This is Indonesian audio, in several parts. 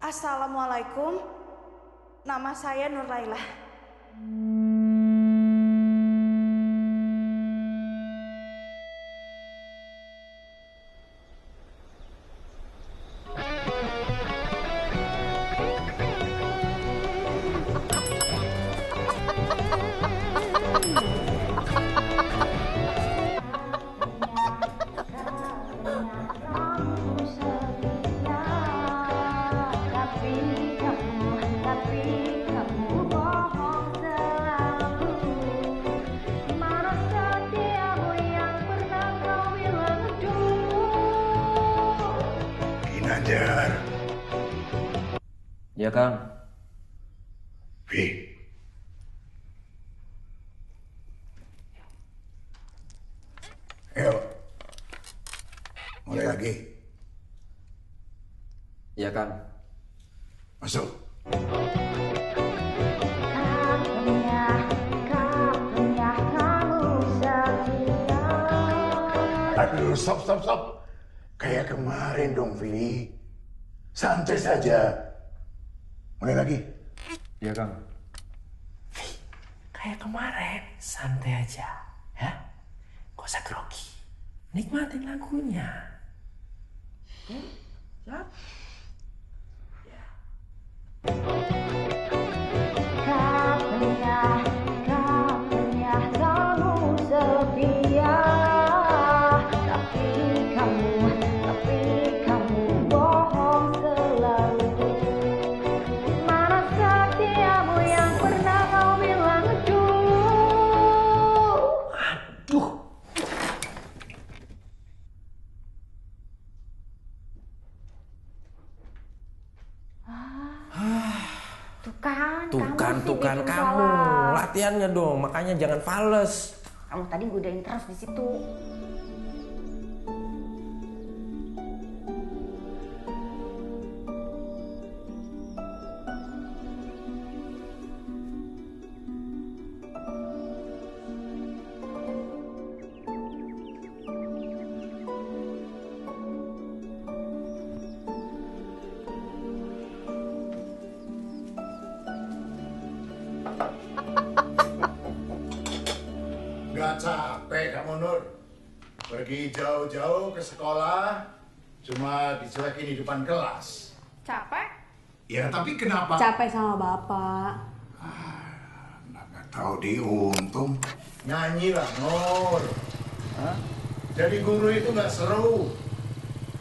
Assalamualaikum, nama saya Nur Laila. Ginanjar. Ya, Kang. Vi. Ayo. Mulai lagi. Ya, Kang. Masuk. Aduh, stop. Kayak kemarin dong, Vi. Santai saja. Mulai lagi. Ya, Kang. Kayak kemarin, santai aja, ya. Gak usah grogi. Nikmatin lagunya. Siap? Ya. Kapan kamu setia, tapi kamu bohong selalu. Mana setiamu yang pernah kau bilang dulu. Aduh. Tuh kan kamu latihannya dong, makanya jangan fales. Kamu tadi godain terus di situ. Gak capek kamu, Nur? Pergi jauh-jauh ke sekolah, cuma dicuekin di depan kelas. Capek? Ya, tapi kenapa? Capek sama bapak. Nggak tahu diuntung. Nyanyilah, Nur. Hah? Jadi guru itu nggak seru.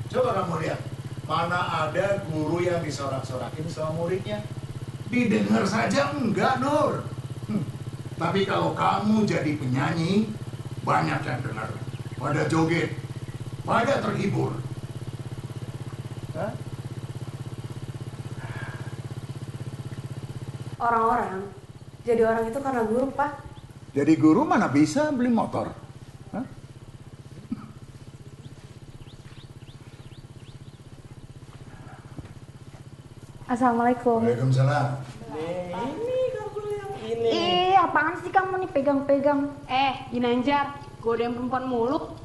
Coba kamu lihat, mana ada guru yang disorak-sorakin sama muridnya? Didengar saja enggak, Nur. Tapi kalau kamu jadi penyanyi, banyak yang dengar. Pada joget, pada terhibur. Hah? Orang-orang jadi orang itu karena guru, Pak. Jadi guru mana bisa beli motor? Hah? Assalamualaikum. Waalaikumsalam. Apaan sih kamu nih pegang-pegang? Ginanjar, godain perempuan mulu.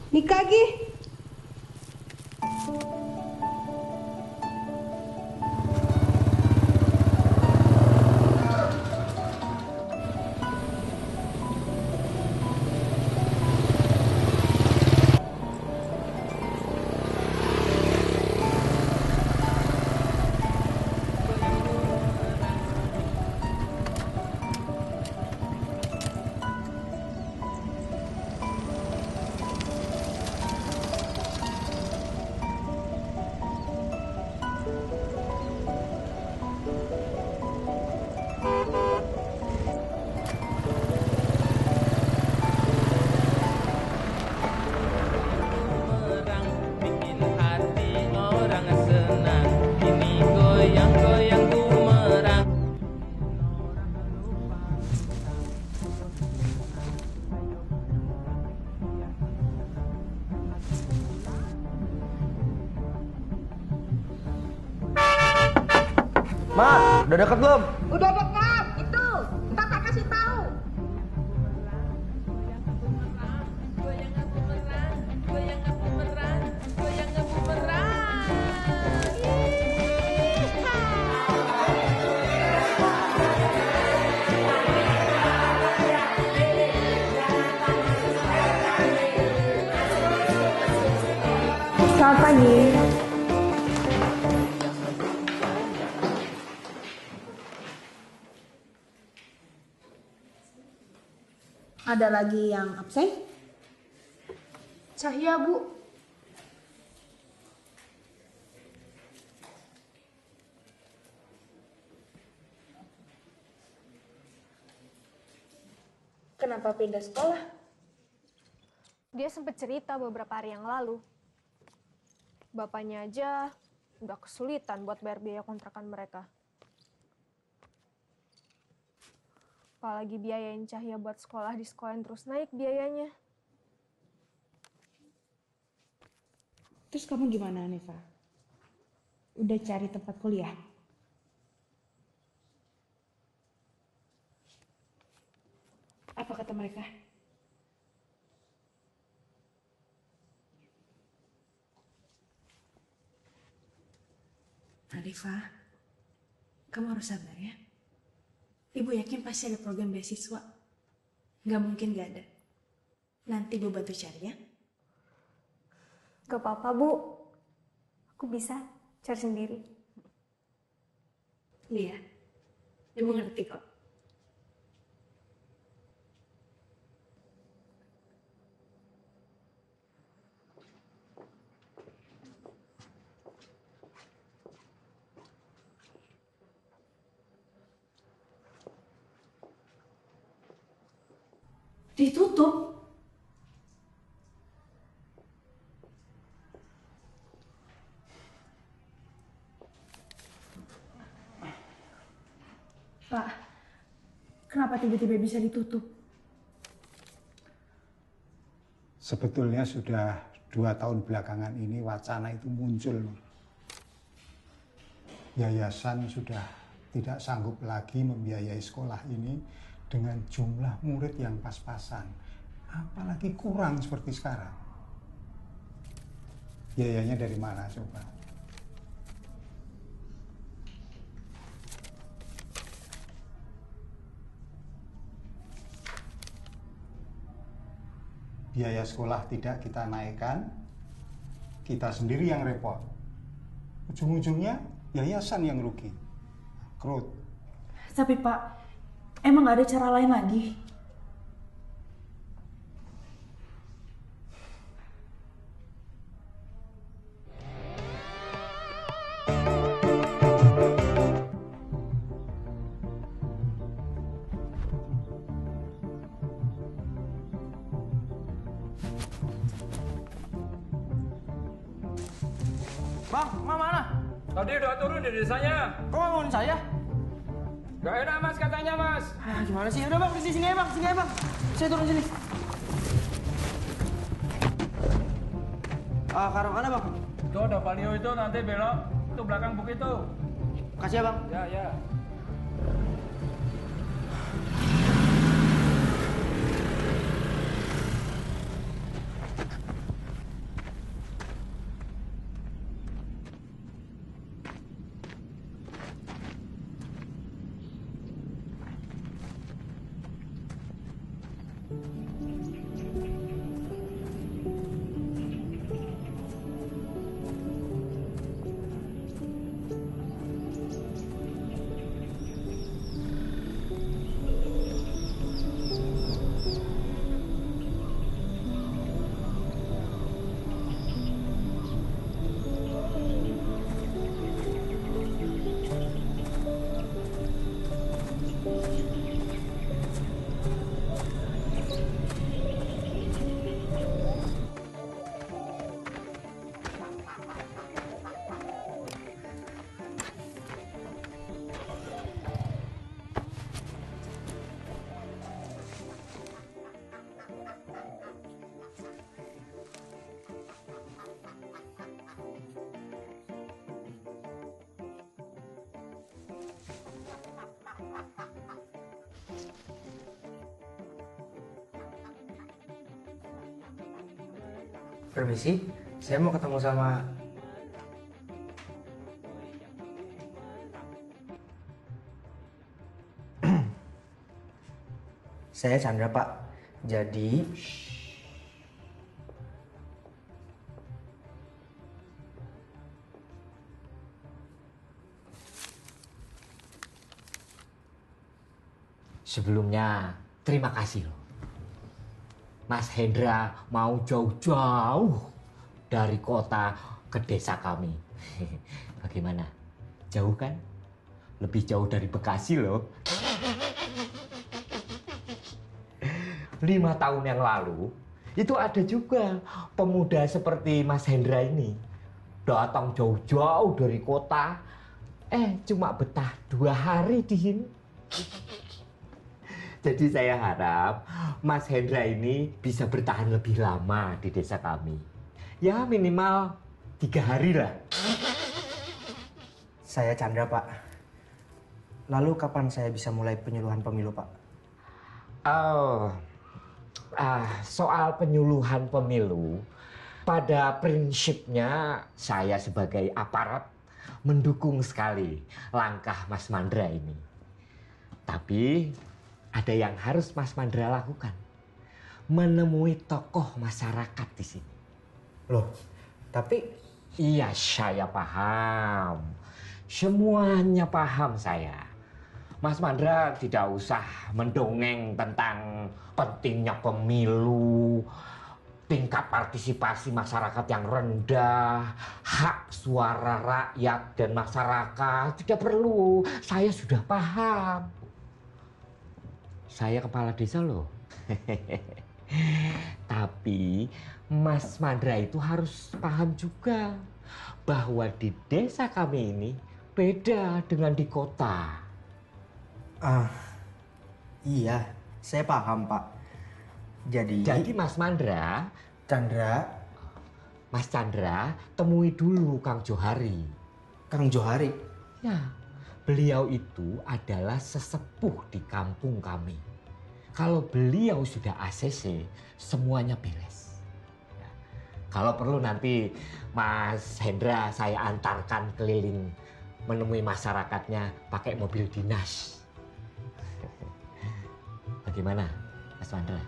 Nikah Gi. Ma, udah deket belum? Udah dekat, itu. Ntar tak kasih tahu. Selamat pagi. Ada lagi yang absen? Cahya, Bu. Kenapa pindah sekolah? Dia sempat cerita beberapa hari yang lalu. Bapaknya aja udah kesulitan buat bayar biaya kontrakan mereka. Apalagi biayain Cahya buat sekolah di sekolah yang terus naik biayanya. Terus kamu gimana, Neva? Udah cari tempat kuliah? Apa kata mereka? Nadifa, kamu harus sabar ya. Ibu yakin pasti ada program beasiswa. Nggak mungkin nggak ada. Nanti Ibu bantu cari ya. Gak apa-apa, Bu. Aku bisa cari sendiri. Iya, Ibu ngerti kok. Ditutup. Pak, kenapa tiba-tiba bisa ditutup? Sebetulnya sudah 2 tahun belakangan ini wacana itu muncul. Yayasan sudah tidak sanggup lagi membiayai sekolah ini dengan jumlah murid yang pas-pasan. Apalagi kurang seperti sekarang. Biayanya dari mana coba? Biaya sekolah tidak kita naikkan, kita sendiri yang repot. Ujung-ujungnya yayasan yang rugi. Krut. Tapi Pak, emang gak ada cara lain lagi? Bang, Mak mana? Tadi udah turun di desanya. Kok ngomongin saya? Gak enak mas katanya mas. Ah, gimana sih? Udah bang, sini ya bang, sini ya bang. Saya turun sini. Ke arah mana bang? Itu ada Palio itu nanti belok. Itu belakang bukit itu. Kasih ya bang. Ya, ya. Permisi, saya mau ketemu sama... Saya Chandra, Pak. Jadi... Sebelumnya terima kasih loh. Mas Hendra mau jauh-jauh dari kota ke desa kami. Bagaimana? Jauh kan? Lebih jauh dari Bekasi loh. 5 tahun yang lalu, itu ada juga pemuda seperti Mas Hendra ini. Datang jauh-jauh dari kota, cuma betah 2 hari di sini. Jadi saya harap Mas Hendra ini bisa bertahan lebih lama di desa kami. Ya minimal 3 hari lah. Saya Chandra, Pak. Lalu kapan saya bisa mulai penyuluhan pemilu, Pak? Soal penyuluhan pemilu, pada prinsipnya saya sebagai aparat mendukung sekali langkah Mas Mandra ini. Tapi ada yang harus Mas Mandra lakukan. Menemui tokoh masyarakat di sini. Loh, tapi... Iya, saya paham. Semuanya paham saya. Mas Mandra tidak usah mendongeng tentang pentingnya pemilu, tingkat partisipasi masyarakat yang rendah, hak suara rakyat dan masyarakat. Tidak perlu, saya sudah paham. Saya kepala desa loh. Tapi Mas Mandra itu harus paham juga bahwa di desa kami ini beda dengan di kota. Iya, saya paham, Pak. Jadi Mas Mandra, Mas Chandra, temui dulu Kang Johari. Kang Johari? Ya, beliau itu adalah sesepuh di kampung kami. Kalau beliau sudah ACC, semuanya beres. Ya. Kalau perlu nanti Mas Hendra saya antarkan keliling menemui masyarakatnya pakai mobil dinas. Bagaimana, Mas Mandra?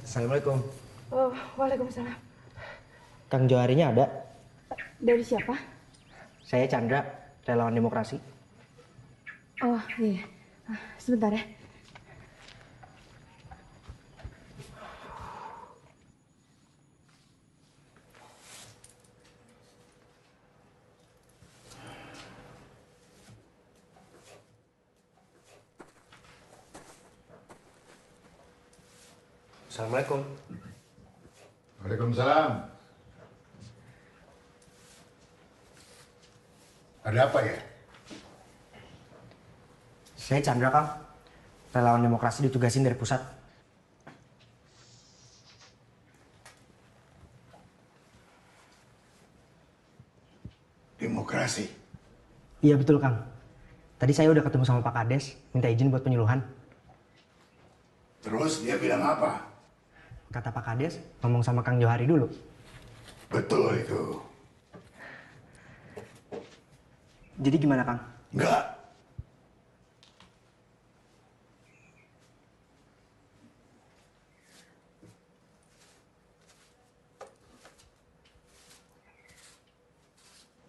Assalamualaikum. Oh, waalaikumsalam. Kang Joharinya ada? Dari siapa? Saya Chandra, relawan demokrasi. Oh, iya. Sebentar ya. Assalamualaikum. Waalaikumsalam. Ada apa ya? Saya Chandra, Kang. Relawan demokrasi ditugasin dari pusat. Demokrasi? Iya betul, Kang. Tadi saya udah ketemu sama Pak Kades, minta izin buat penyuluhan. Terus dia bilang apa? Kata Pak Kades, ngomong sama Kang Johari dulu. Betul itu. Jadi gimana, Kang? Enggak.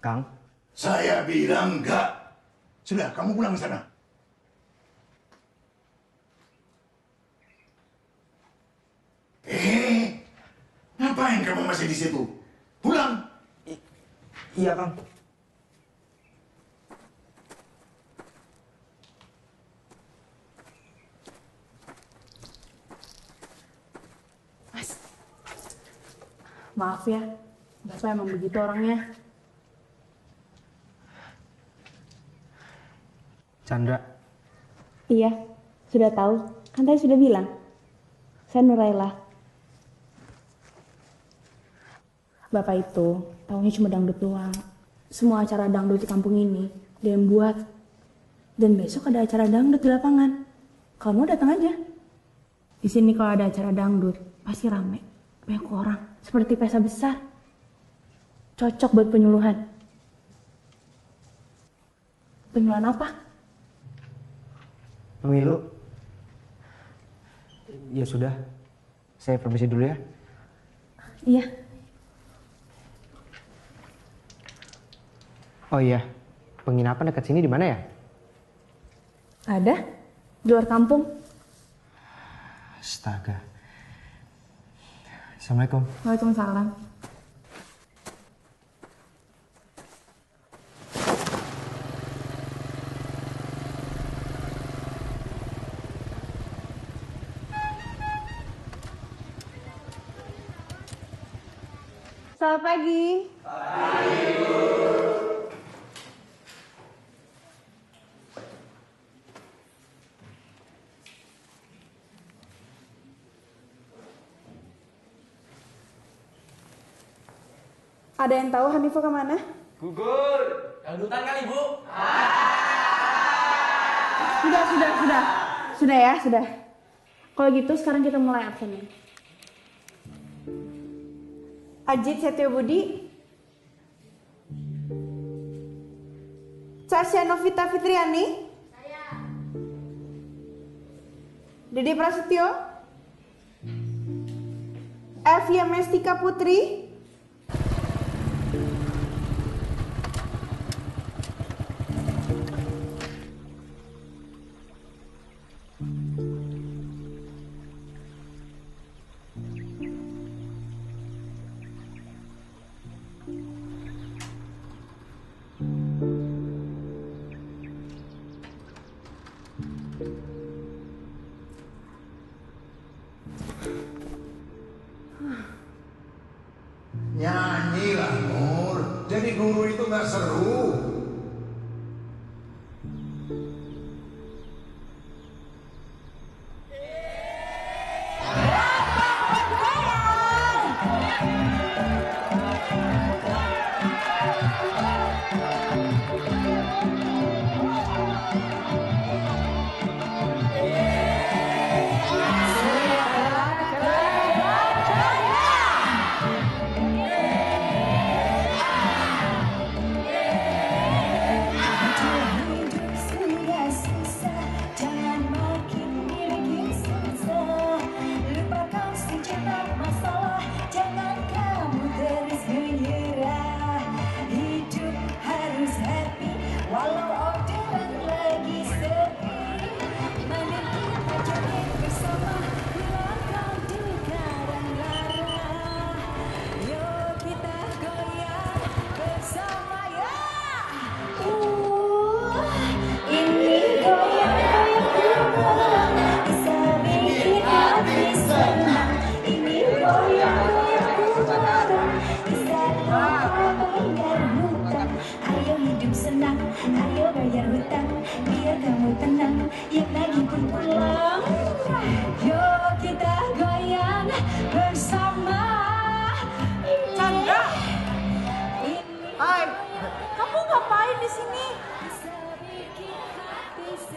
Kang? Saya bilang enggak. Sudah, kamu pulang ke sana. Ngapain kamu masih di situ? Pulang. Iya, Kang. Mas, maaf ya. Bapak emang begitu orangnya. Chandra. Iya, sudah tahu. Kan tadi sudah bilang. Saya Nuraila. Bapak itu tahunya cuma dangdut doang. Semua acara dangdut di kampung ini dia yang buat. Dan besok ada acara dangdut di lapangan. Kamu datang aja. Di sini kalau ada acara dangdut pasti rame, banyak orang, seperti pesta besar. Cocok buat penyuluhan. Penyuluhan apa? Pemilu. Ya sudah, saya permisi dulu ya. Iya. Oh iya, penginapan dekat sini di mana ya? Ada, di luar kampung. Astaga. Assalamualaikum. Waalaikumsalam. Selamat pagi. Ada yang tahu Hanifah kemana? Gugur, dangdutan kali Bu. Sudah ya, sudah. Kalau gitu sekarang kita mulai absennya. Ajit Setio Budi, Sasha Novita Fitriani, Dede Prasetyo, Evia Mestika Putri, Nyanyilah Nur, jadi guru itu nggak seru.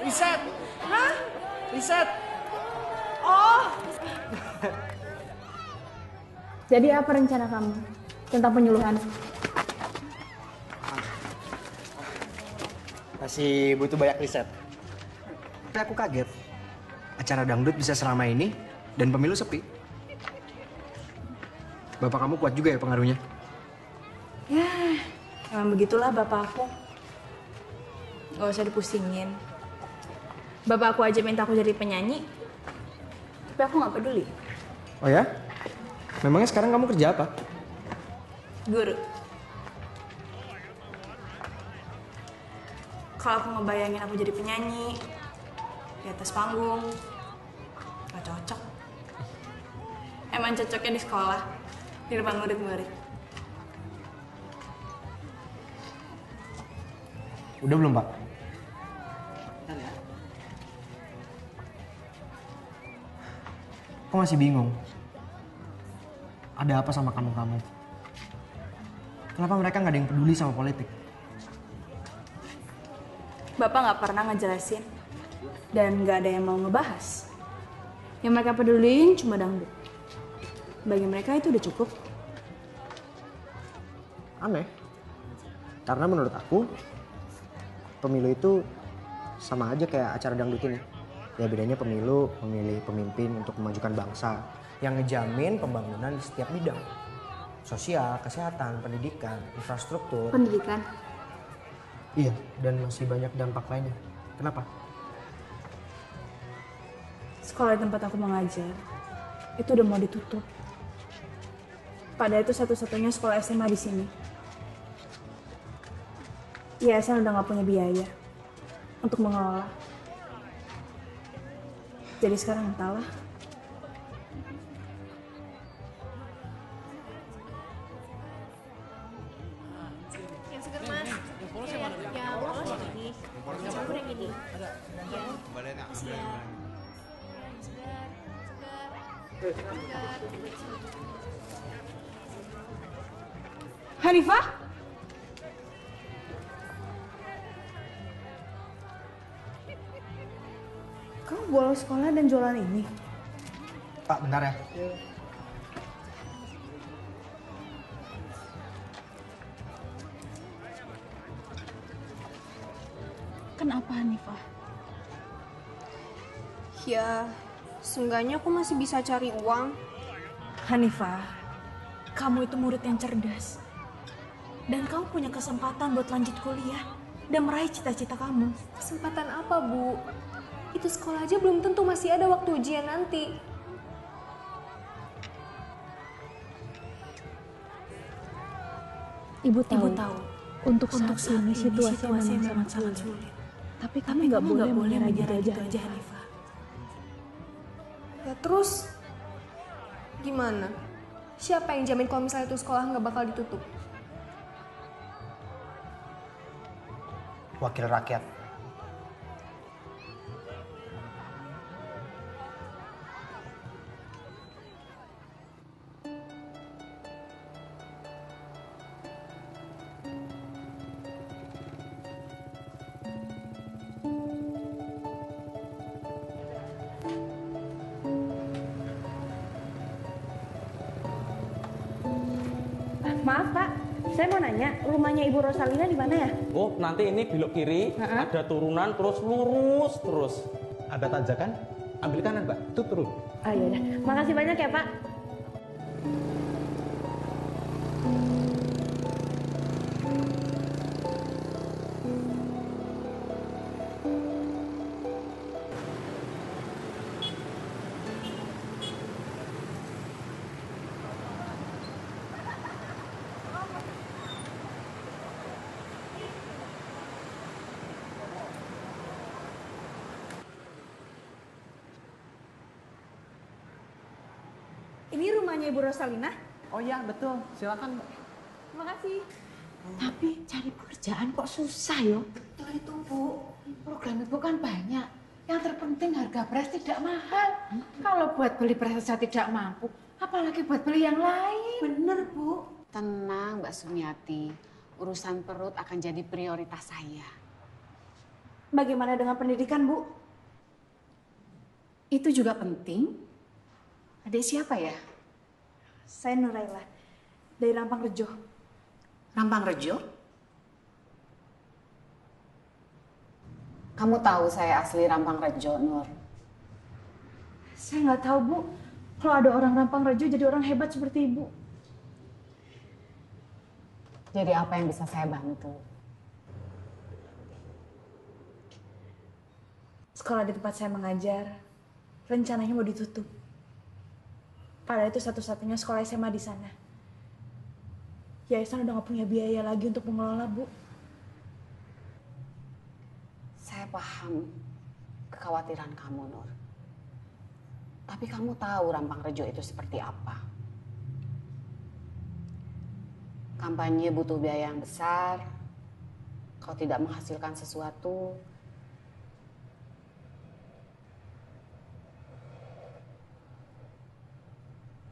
Riset. Hah? Riset. Oh. Jadi apa rencana kamu tentang penyuluhan? Masih butuh banyak riset. Tapi aku kaget. Acara dangdut bisa selama ini dan pemilu sepi. Bapak kamu kuat juga ya pengaruhnya? Ya, emang begitulah bapak aku. Gak usah dipusingin. Bapak aku aja minta aku jadi penyanyi, tapi aku gak peduli. Oh ya? Memangnya sekarang kamu kerja apa? Guru. Kalau aku ngebayangin aku jadi penyanyi di atas panggung, gak cocok. Emang cocoknya di sekolah, di depan murid-murid. Udah belum, Pak? Aku masih bingung. Ada apa sama kamu-kamu? Kenapa mereka nggak ada yang peduli sama politik? Bapak nggak pernah ngejelasin dan nggak ada yang mau ngebahas. Yang mereka peduliin cuma dangdut. Bagi mereka itu udah cukup. Aneh. Karena menurut aku, pemilu itu sama aja kayak acara dangdut ini. Ya bedanya pemilu memilih pemimpin untuk memajukan bangsa yang ngejamin pembangunan di setiap bidang. Sosial, kesehatan, pendidikan, infrastruktur. Pendidikan? Iya, dan masih banyak dampak lainnya. Kenapa? Sekolah di tempat aku mengajar, itu udah mau ditutup. Padahal itu satu-satunya sekolah SMA di sini. Yayasan udah nggak punya biaya untuk mengelola. Jadi sekarang entahlah. Yang seger mas. Yang polos yang mana? Yang polos yang ini. Yang campur yang ini. Ada. Kembalian ya. Hanifah? Kamu bolos sekolah dan jualan ini? Pak, bentar ya. Kenapa Hanifah? Ya, seenggaknya aku masih bisa cari uang. Hanifah, kamu itu murid yang cerdas. Dan kamu punya kesempatan buat lanjut kuliah dan meraih cita-cita kamu. Kesempatan apa, Bu? Itu sekolah aja belum tentu masih ada waktu ujian nanti. Ibu tahu untuk saat ini situasi memang sangat sulit. Tapi kami nggak boleh menyerah gitu aja, Hanifah. Ya terus, gimana? Siapa yang jamin kalau misalnya itu sekolah nggak bakal ditutup? Wakil rakyat. Maaf Pak, saya mau nanya, rumahnya Ibu Rosalina di mana ya? Oh, nanti ini belok kiri, ada turunan terus lurus terus. Ada tanjakan, ambil kanan Pak, itu turun. Ah iya, makasih banyak ya Pak. Ini rumahnya Ibu Rosalina? Oh iya betul, silakan Mbak. Makasih. Tapi cari pekerjaan kok susah yo? Betul itu Bu, program Ibu kan banyak. Yang terpenting harga beras tidak mahal. Kalau buat beli beras saja tidak mampu, apalagi buat beli yang lain. Bener Bu. Tenang Mbak Sumiati, urusan perut akan jadi prioritas saya. Bagaimana dengan pendidikan Bu? Itu juga penting. Adik siapa ya? Saya Nuraila, dari Rampang Rejo. Rampang Rejo? Kamu tahu saya asli Rampang Rejo, Nur? Saya nggak tahu Bu, kalau ada orang Rampang Rejo jadi orang hebat seperti Ibu. Jadi apa yang bisa saya bantu? Sekolah di tempat saya mengajar, rencananya mau ditutup. Padahal itu satu-satunya sekolah SMA di sana. Yayasan udah gak punya biaya lagi untuk mengelola, Bu. Saya paham kekhawatiran kamu, Nur. Tapi kamu tahu Rampang Rejo itu seperti apa. Kampanye butuh biaya yang besar. Kalau tidak menghasilkan sesuatu,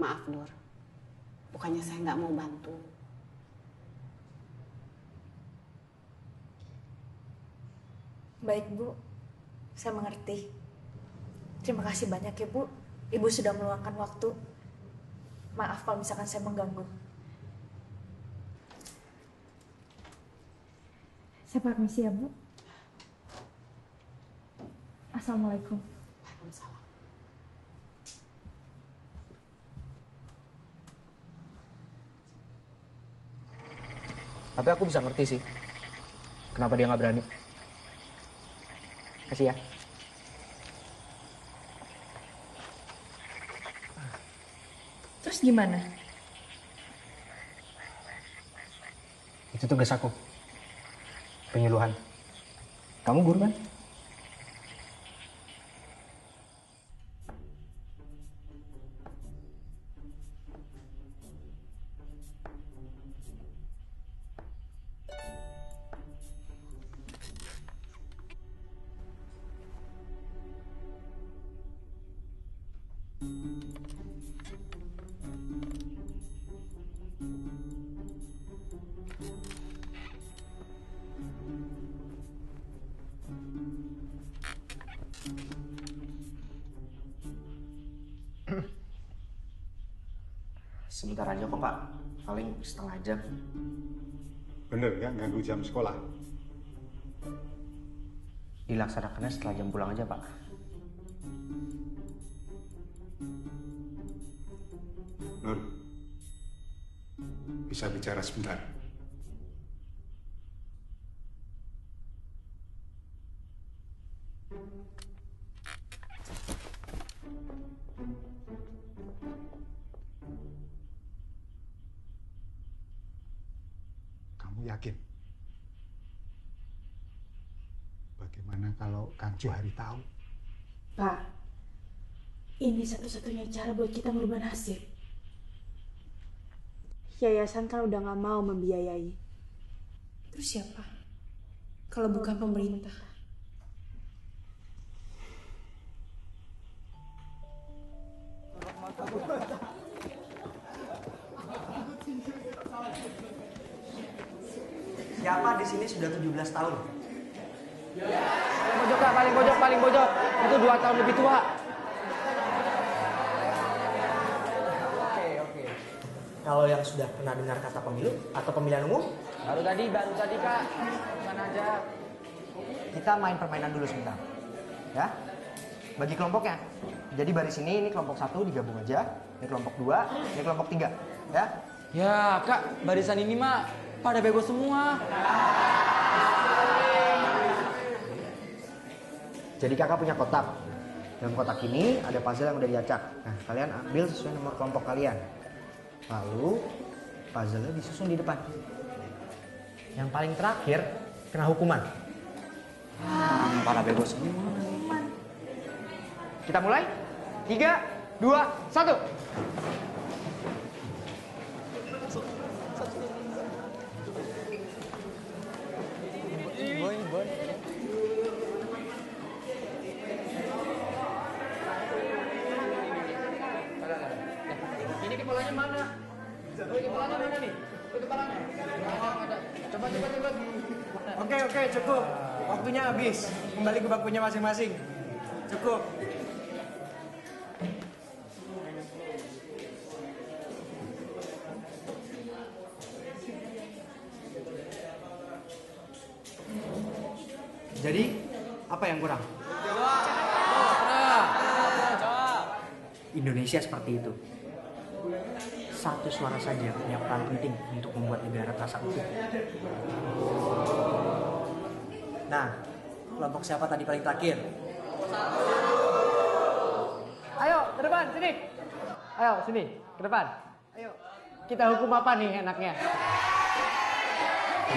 maaf Nur, bukannya saya nggak mau bantu. Baik, Bu. Saya mengerti. Terima kasih banyak ya, Bu. Ibu sudah meluangkan waktu. Maaf kalau misalkan saya mengganggu. Saya permisi ya, Bu. Assalamualaikum. Waalaikumsalam. Tapi aku bisa ngerti sih, kenapa dia nggak berani. Kasih ya. Terus gimana? Itu tugas aku. Penyuluhan. Kamu guru kan? Sebentar aja kok Pak, paling setengah jam. Bener nggak ganggu jam sekolah? Dilaksanakannya setelah jam pulang aja Pak. Nur, bisa bicara sebentar? Kamu yakin? Bagaimana kalau Kang Johari tahu? Pak, ini satu-satunya cara buat kita merubah nasib. Yayasan kan udah gak mau membiayai. Terus siapa? Kalau bukan pemerintah. Siapa di sini sudah 17 tahun? Paling pojok Kak, paling pojok. Itu 2 tahun lebih tua. Oke. Kalau yang sudah pernah dengar kata pemilu atau pemilihan umum? Baru tadi Kak. Mana aja. Kita main permainan dulu sebentar. Ya. Bagi kelompoknya. Jadi baris ini kelompok 1 digabung aja. Ini kelompok 2, ini kelompok 3. Ya. Ya Kak, barisan ini mah pada bego semua. Jadi kakak punya kotak. Dalam kotak ini ada puzzle yang udah diacak. Nah, kalian ambil sesuai nomor kelompok kalian. Lalu puzzle-nya disusun di depan. Yang paling terakhir kena hukuman. Para bego semua. Kita mulai? 3, 2, 1. Boy. Ini kepalanya mana? Kepalanya mana nih? Kepalanya. Coba. Oke, cukup. Waktunya habis. Kembali ke bakunya masing-masing. Cukup. Jadi, apa yang kurang? Indonesia seperti itu. Satu suara saja punya peran penting untuk membuat negara terasa utuh. Nah, kelompok siapa tadi paling terakhir? Ayo, ke depan, sini. Ayo, sini, ke depan. Ayo. Kita hukum apa nih enaknya?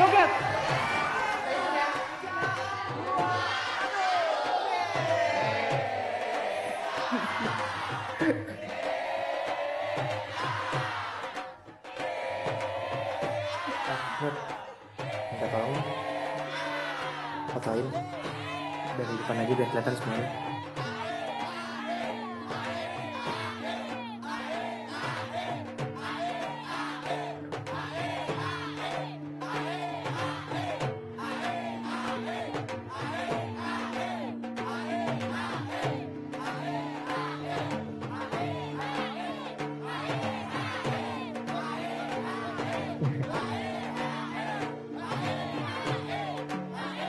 Joget. Minta tolong fotoin dari depan aja biar kelihatan semuanya.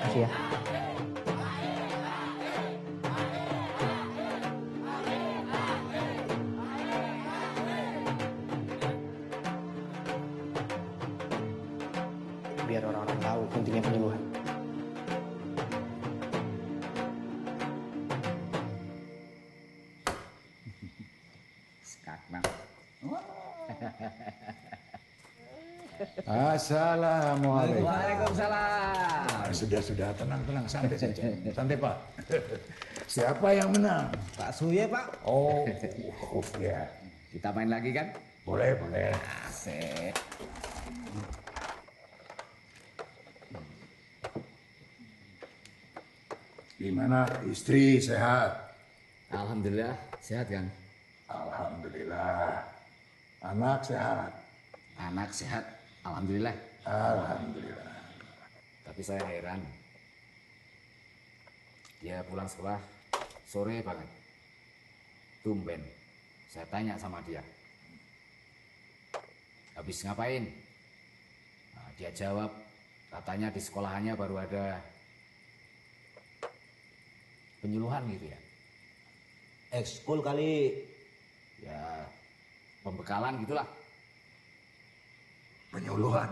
Makasih ya. Biar orang-orang tahu pentingnya penyuluhan. Skakna. Assalamualaikum. Waalaikumsalam. Sudah, tenang, santai saja. Santai, Pak. Siapa yang menang? Pak Suye, Pak. Oh, ya. Kita main lagi kan? Boleh. Asik. Gimana istri sehat? Alhamdulillah, sehat kan? Alhamdulillah. Anak sehat? Anak sehat, alhamdulillah. Alhamdulillah. Tapi saya heran. Dia pulang sekolah sore banget. Tumben. Saya tanya sama dia. Habis ngapain? Nah, dia jawab, katanya di sekolahannya baru ada penyuluhan gitu ya. Ekskul kali. Ya, pembekalan gitulah. Penyuluhan?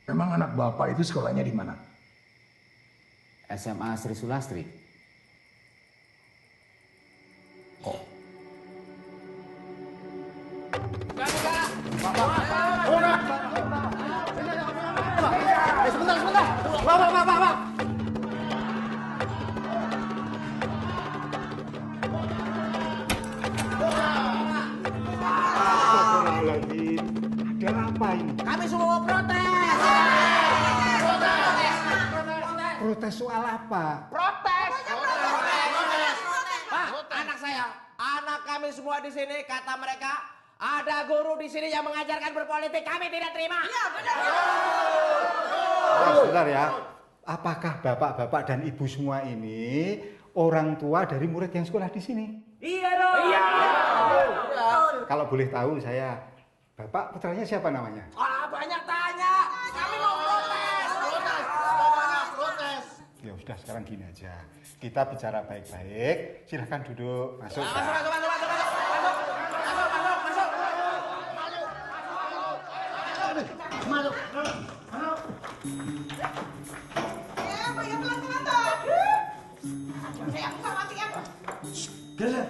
Memang anak bapak itu sekolahnya di mana? SMA Sri Sulastri. Oh. Sebentar. Pak. Ada apa ini? Kami semua mau protes. Protes soal apa? Protes. Pak, anak kami semua di sini kata mereka ada guru di sini yang mengajarkan berpolitik. Kami tidak terima. Iya, benar. Sebentar ya. Apakah bapak-bapak dan ibu semua ini orang tua dari murid yang sekolah di sini? Iya dong. Iya. Kalau boleh tahu saya, bapak putranya siapa namanya? Banyak tanya. Kami mau protes. Ya sudah, sekarang gini aja. Kita bicara baik-baik. Silahkan duduk. Masuk. Masuk. Geser,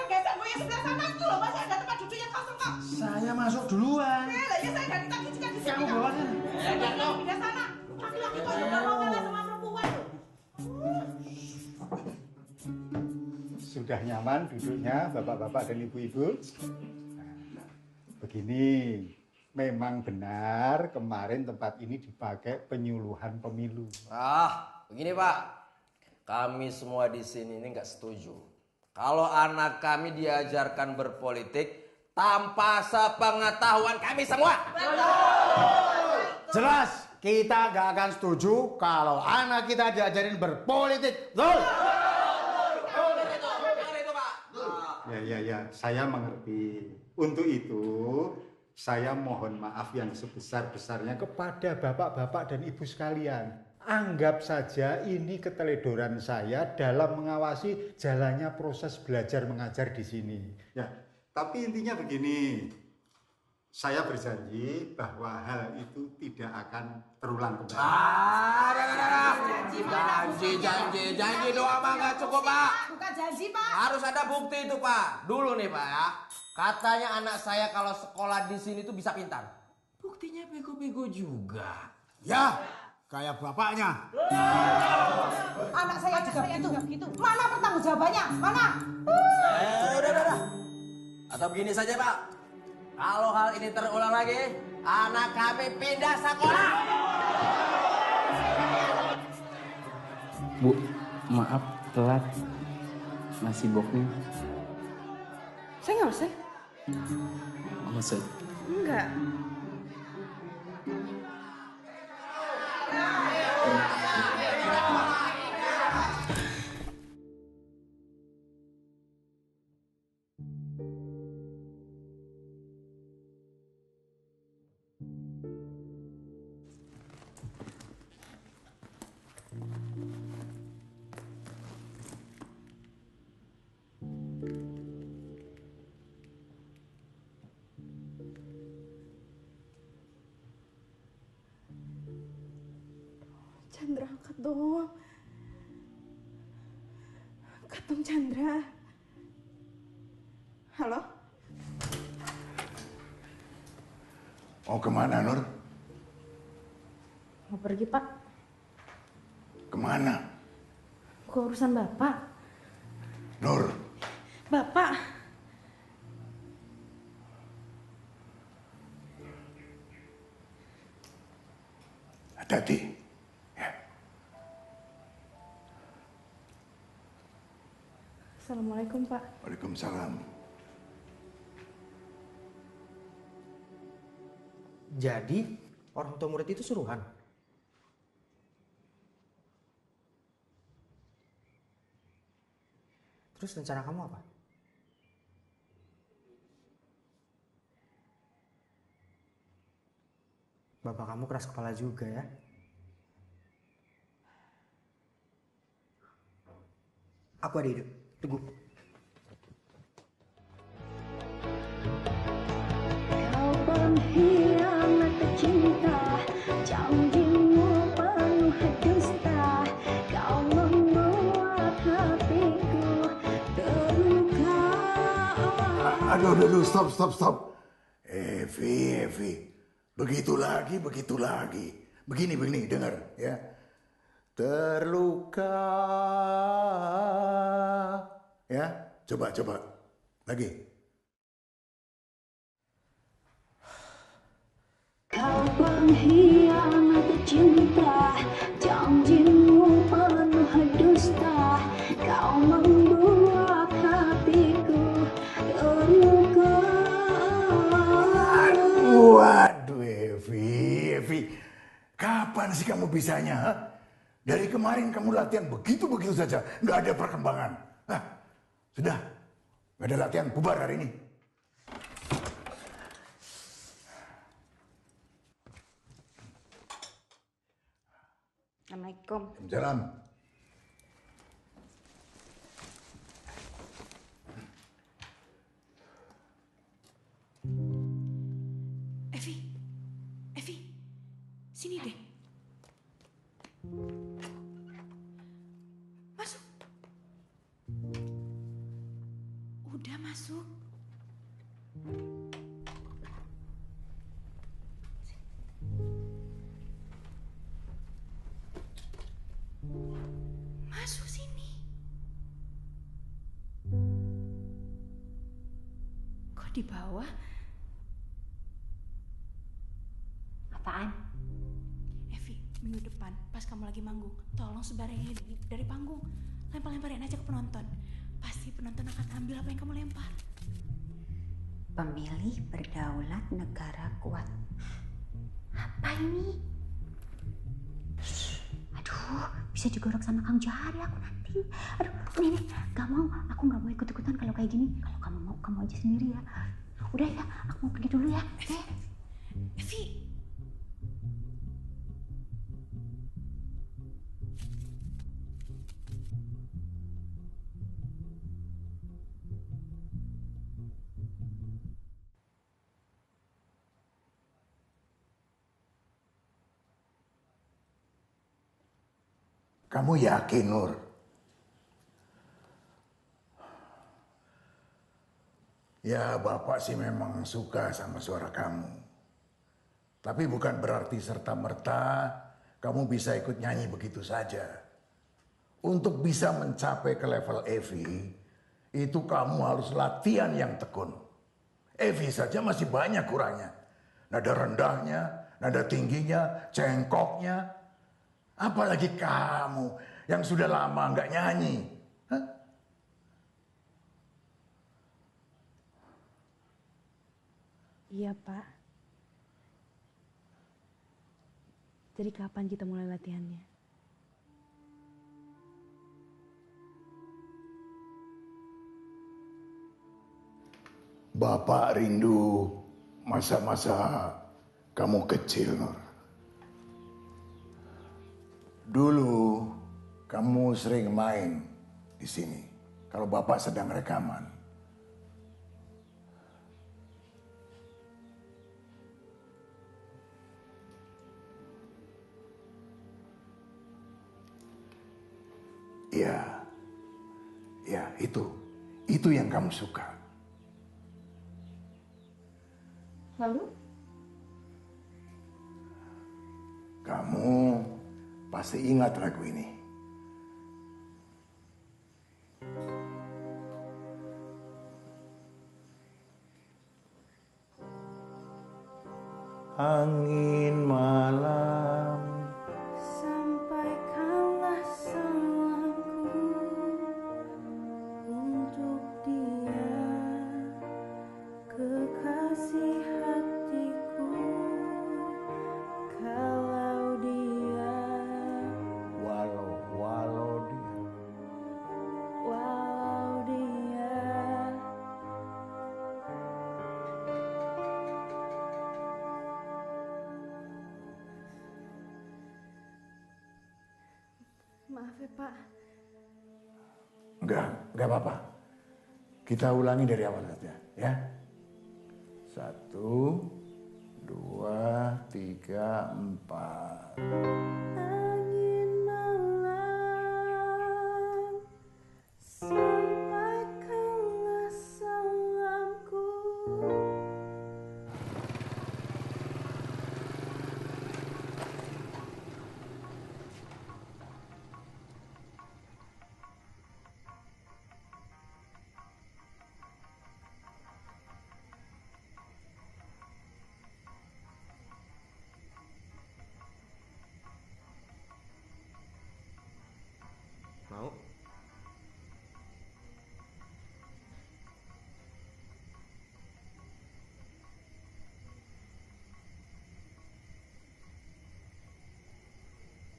gue yang sebelah sana itu loh, masih ada tempat duduk yang kosong kok. Saya masuk duluan. Ya saya dari tadi juga di sini. Kamu bawa sana. Pindah sana. Laki-laki kok juga mau ngalah sama perempuan loh. Sudah nyaman duduknya bapak-bapak dan ibu-ibu? Nah, begini, memang benar kemarin tempat ini dipakai penyuluhan pemilu. Begini Pak, kami semua di sini ini nggak setuju. Kalau anak kami diajarkan berpolitik tanpa sepengetahuan kami semua. Jelas, kita nggak akan setuju kalau anak kita diajarin berpolitik. Betul? Ya, saya mengerti. Untuk itu, saya mohon maaf yang sebesar-besarnya kepada bapak-bapak dan ibu sekalian. Anggap saja ini keteledoran saya dalam mengawasi jalannya proses belajar mengajar di sini. Ya, tapi intinya begini. Saya berjanji bahwa hal itu tidak akan terulang kembali. Janji doang mah nggak cukup Pak. Bukan janji Pak. Harus ada bukti itu Pak. Dulu nih Pak ya, katanya anak saya kalau sekolah di sini tuh bisa pintar. Buktinya bego-bego juga. Ya, kayak bapaknya. Anak saya juga begitu. Mana pertanggungjawabannya? Mana? Udah. Atau begini saja Pak. Kalau hal ini terulang lagi, anak kami pindah sekolah. Bu, maaf telat. Nasi boknya. Saya nggak usah. Maksud? Enggak. Chandra, angkat dong. Angkat dong, Chandra. Halo? Mau kemana, Nur? Mau pergi, Pak. Kemana? Ke urusan Bapak. Nur, Bapak. hati-hati. Assalamualaikum, Pak. Waalaikumsalam. Jadi orang tua murid itu suruhan? Terus rencana kamu apa? Bapak kamu keras kepala juga ya. Aku ada ide. Tunggu. Kau pengkhianat cinta, janjimu penuh dusta. Kau membuat hatiku terluka. Aduh, stop. Evi. Begitu lagi. Begini, dengar ya. Terluka. Ya, coba. Lagi. Kau pengkhianat cinta, janjimu penuh dusta. Kau membuat hatiku terluka. Waduh, Evi. Kapan sih kamu bisanya? Ha? Dari kemarin kamu latihan begitu saja, nggak ada perkembangan. Hah? Sudah, nggak ada latihan, bubar hari ini. Assalamualaikum. Jalan. Evi, sini deh. Masuk. Udah masuk. Masuk sini. Kok di bawah? Apaan? Evi, minggu depan pas kamu lagi manggung, tolong sebarin dari panggung. Lempar-lemparin aja ke penonton. Pasti penonton akan ambil apa yang kamu lempar. Pemilih berdaulat negara kuat. Apa ini? Aduh, bisa digorok sama Kang Jahari aku nanti. Aduh, nih, aku nggak mau ikut-ikutan kalau kayak gini. Kalau kamu mau, kamu aja sendiri ya. Udah ya, aku mau pergi dulu ya. Evi. Kamu yakin, Nur? Ya, Bapak sih memang suka sama suara kamu. Tapi bukan berarti serta-merta kamu bisa ikut nyanyi begitu saja. Untuk bisa mencapai ke level Evi, itu kamu harus latihan yang tekun. Evi saja masih banyak kurangnya. Nada rendahnya, nada tingginya, cengkoknya. Apalagi kamu yang sudah lama nggak nyanyi. Hah? Iya, Pak. Jadi kapan kita mulai latihannya? Bapak rindu masa-masa kamu kecil, Nur. Dulu kamu sering main di sini kalau Bapak sedang rekaman. Iya. Ya, itu. Itu yang kamu suka. Lalu? Kamu pasti ingat lagu ini. Angin malam, sampaikanlah salamku untuk dia, kekasih hatiku. Kalau dia, walau dia, walau dia. Maaf ya Pak. enggak apa-apa. Kita ulangi dari awal saja, ya. 1, 2, 3, 4. Angin malam, sampaikanlah salamku. Mau?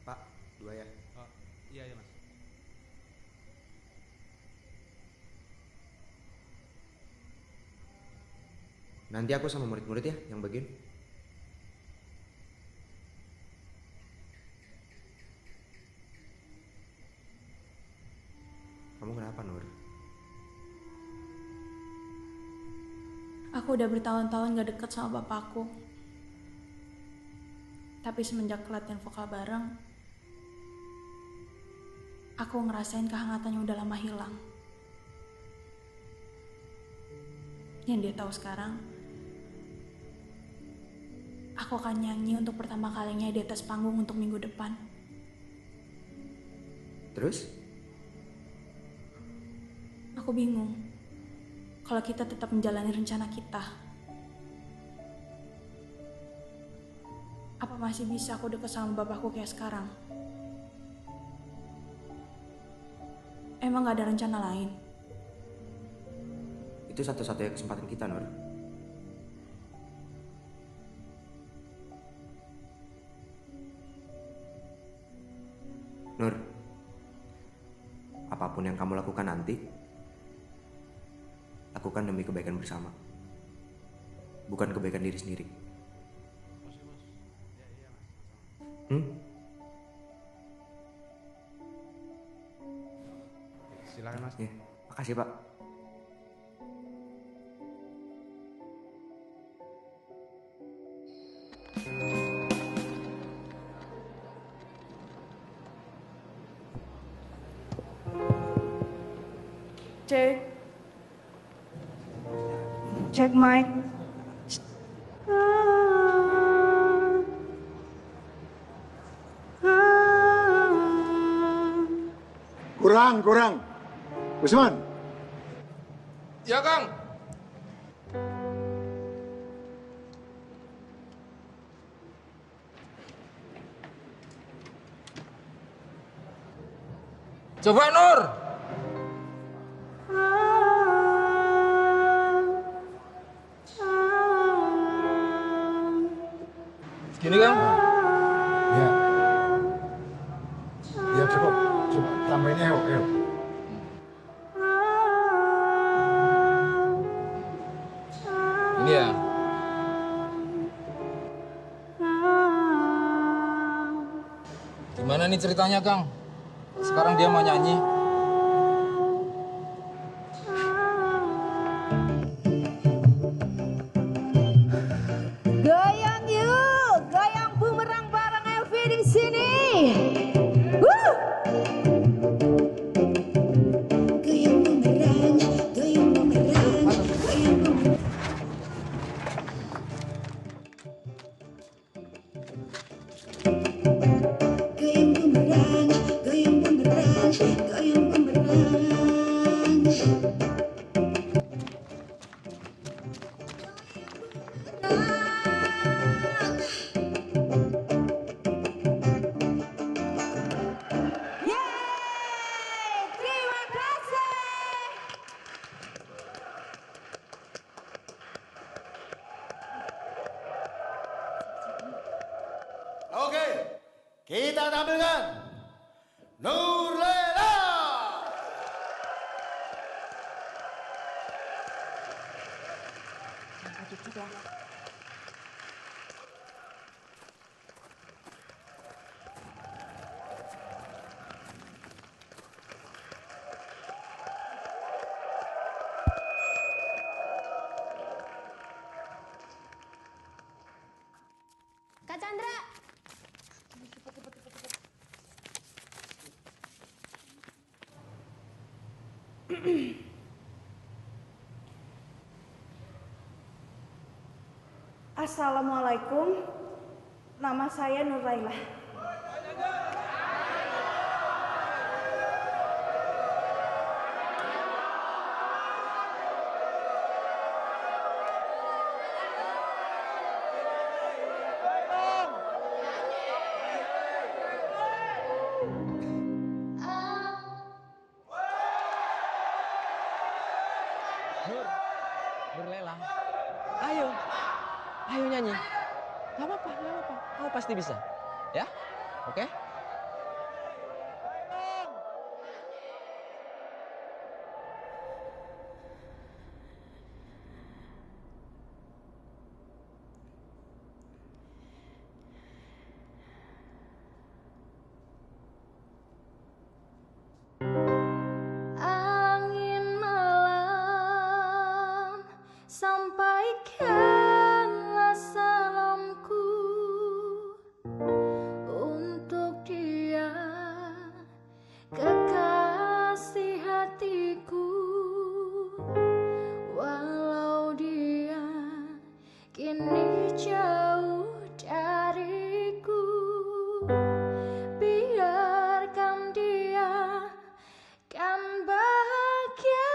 Pak, 2 ya. Oh, iya ya Mas. Nanti aku sama murid-murid ya yang bagian. Kamu kenapa, Nur? Aku udah bertahun-tahun gak deket sama bapakku. Tapi semenjak latihan vokal bareng, aku ngerasain kehangatannya udah lama hilang. Yang dia tahu sekarang, aku akan nyanyi untuk pertama kalinya di atas panggung untuk minggu depan. Terus? Aku bingung kalau kita tetap menjalani rencana kita. Apa masih bisa aku deket sama bapakku kayak sekarang? Emang gak ada rencana lain? Itu satu-satunya kesempatan kita, Nur. Nur, apapun yang kamu lakukan nanti, lakukan demi kebaikan bersama. Bukan kebaikan diri sendiri. Silakan Mas. Ya, makasih Pak. Cek mic. Kurang. Usman. Ya, Kang. Coba, Nur. Gini, Kang. Ya cukup. Coba tambahinnya yuk. Ini ya. Gimana nih ceritanya, Kang? Sekarang dia mau nyanyi. Goyang yuk, goyang bumerang bareng Elvi di sini. Oke, kita tampilkan Nurlela. Dikit ya. Kak Chandra. Assalamualaikum, nama saya Nurlela. Nurlela, ayo nyanyi. Gak apa-apa, kamu pasti bisa. Ya, oke? Angin malam sampaikanlah salamku untuk dia, kekasih hatiku, walau dia kini jauh dariku, biarkan dia kan bahagia.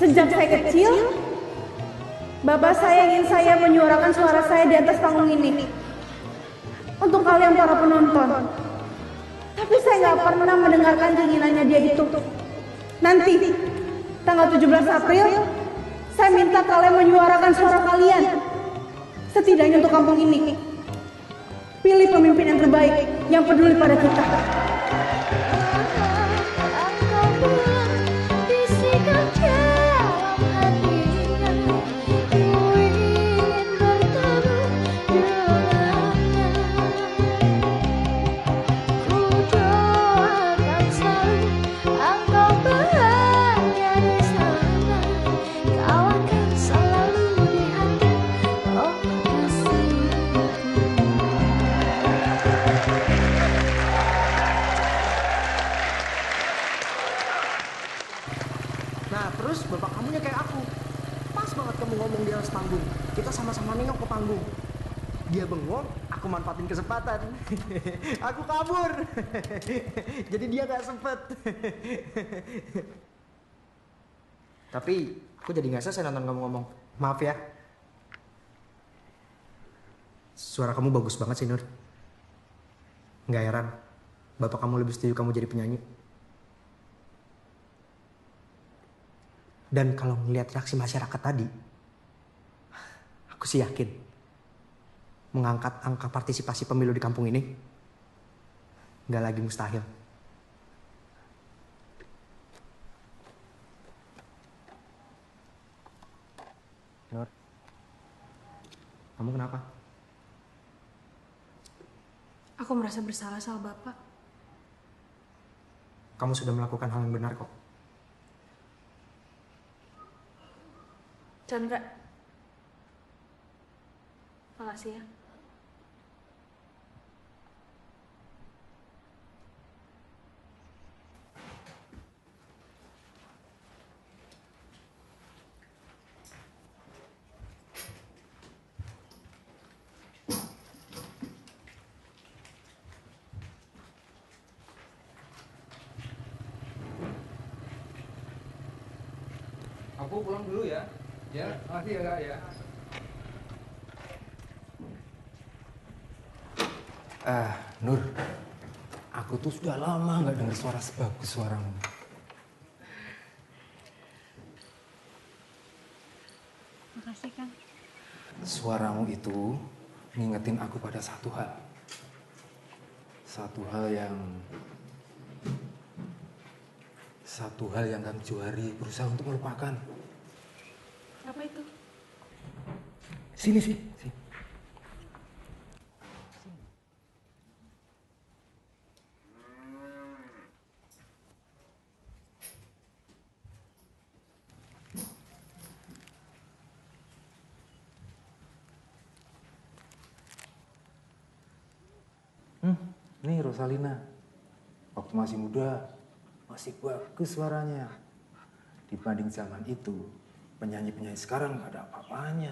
Sejak saya kecil, Bapak saya ingin saya menyuarakan suara saya di atas panggung ini. Untuk kalian para penonton. Tapi saya nggak pernah mendengarkan keinginannya dia itu. Nanti, tanggal 17 April, saya minta kalian menyuarakan suara kalian. Setidaknya untuk kampung ini. Pilih pemimpin yang terbaik, yang peduli pada kita. Nah, terus bapak kamunya kayak aku. Pas banget kamu ngomong di atas panggung. Kita sama-sama nengok ke panggung. Dia bengong, aku manfaatin kesempatan. Aku kabur. Jadi dia gak sempet. Tapi aku jadi gak selesai nonton kamu ngomong. Maaf ya. Suara kamu bagus banget sih, Nur. Gak heran. bapak kamu lebih setuju kamu jadi penyanyi. Dan kalau ngelihat reaksi masyarakat tadi, aku sih yakin mengangkat angka partisipasi pemilu di kampung ini nggak lagi mustahil. Nur, kamu kenapa? Aku merasa bersalah sama Bapak. Kamu sudah melakukan hal yang benar kok. Chandra, makasih ya. Aku pulang dulu ya. Ya, makasih ya Kak ya. Nur, aku tuh sudah lama nggak dengar suara sebagus suaramu. Makasih, Kang. Suaramu itu ngingetin aku pada satu hal. Satu hal yang Kang Johari berusaha untuk melupakan. Apa itu? Sini. Nih Rosalina, waktu masih muda, masih bagus suaranya. Dibanding zaman itu, penyanyi-penyanyi sekarang gak ada apa-apanya.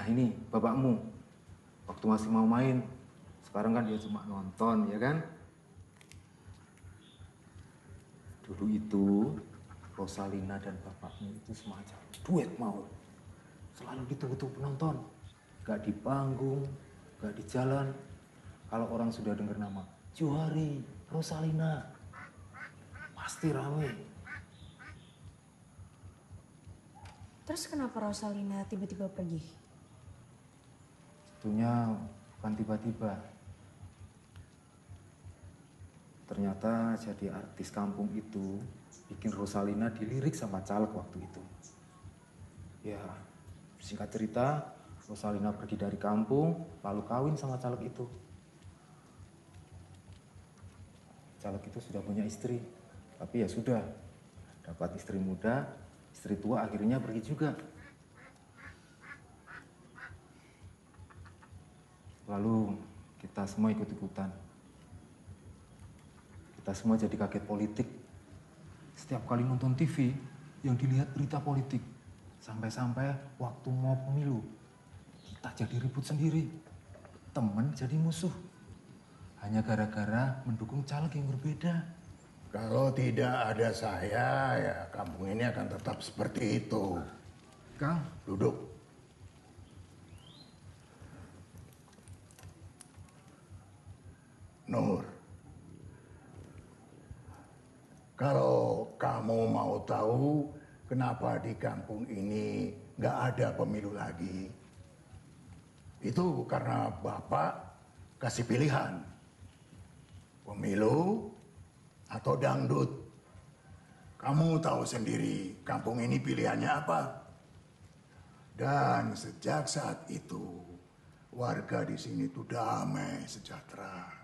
Ini bapakmu, waktu masih mau main, sekarang kan dia cuma nonton, ya kan? Dulu itu, Rosalina dan bapakmu itu semacam duet maut. Selalu ditunggu-tunggu penonton. Gak di panggung, gak di jalan. Kalau orang sudah dengar nama Johari, Rosalina, pasti rame. Terus kenapa Rosalina tiba-tiba pergi? Tentunya bukan tiba-tiba. Ternyata jadi artis kampung itu bikin Rosalina dilirik sama caleg waktu itu. Ya, singkat cerita, Rosalina pergi dari kampung, lalu kawin sama caleg itu. Caleg itu sudah punya istri, tapi ya sudah. Dapat istri muda, istri tua akhirnya pergi juga. Lalu kita semua ikut-ikutan. Kita semua jadi kaget politik. Setiap kali nonton TV, yang dilihat berita politik. Sampai-sampai waktu mau pemilu, kita jadi ribut sendiri. Temen jadi musuh. Hanya gara-gara mendukung caleg yang berbeda. Kalau tidak ada saya, ya kampung ini akan tetap seperti itu. Kang, duduk. Nur, kalau kamu mau tahu kenapa di kampung ini nggak ada pemilu lagi, itu karena Bapak kasih pilihan. Pemilu atau dangdut. Kamu tahu sendiri kampung ini pilihannya apa. Dan sejak saat itu warga di sini tuh damai sejahtera.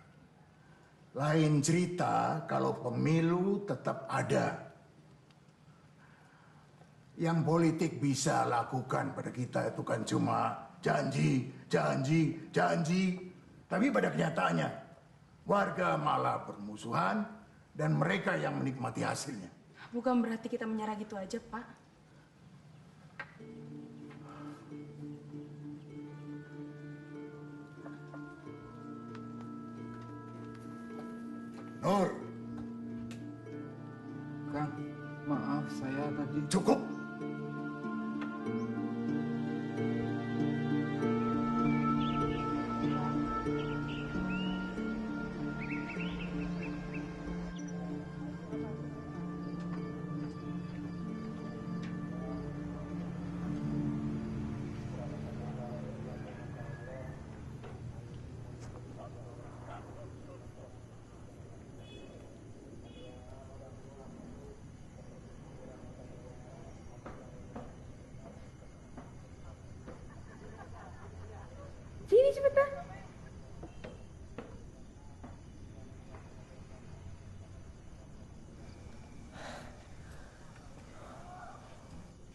Lain cerita kalau pemilu tetap ada. Yang politik bisa lakukan pada kita itu kan cuma janji. Tapi pada kenyataannya warga malah bermusuhan dan mereka yang menikmati hasilnya. Bukan berarti kita menyerah gitu aja, Pak. Nur. Kang, maaf saya tadi... Cukup.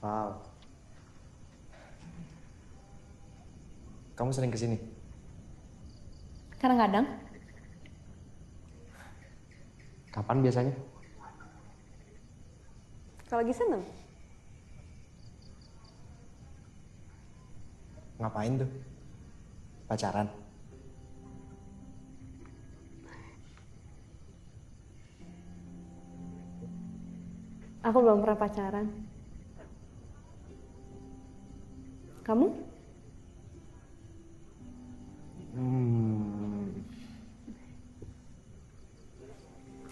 Val, kamu sering kesini? Kadang-kadang. Kapan biasanya? Kalau lagi seneng. Ngapain tuh? Pacaran? Aku belum pernah pacaran. Kamu?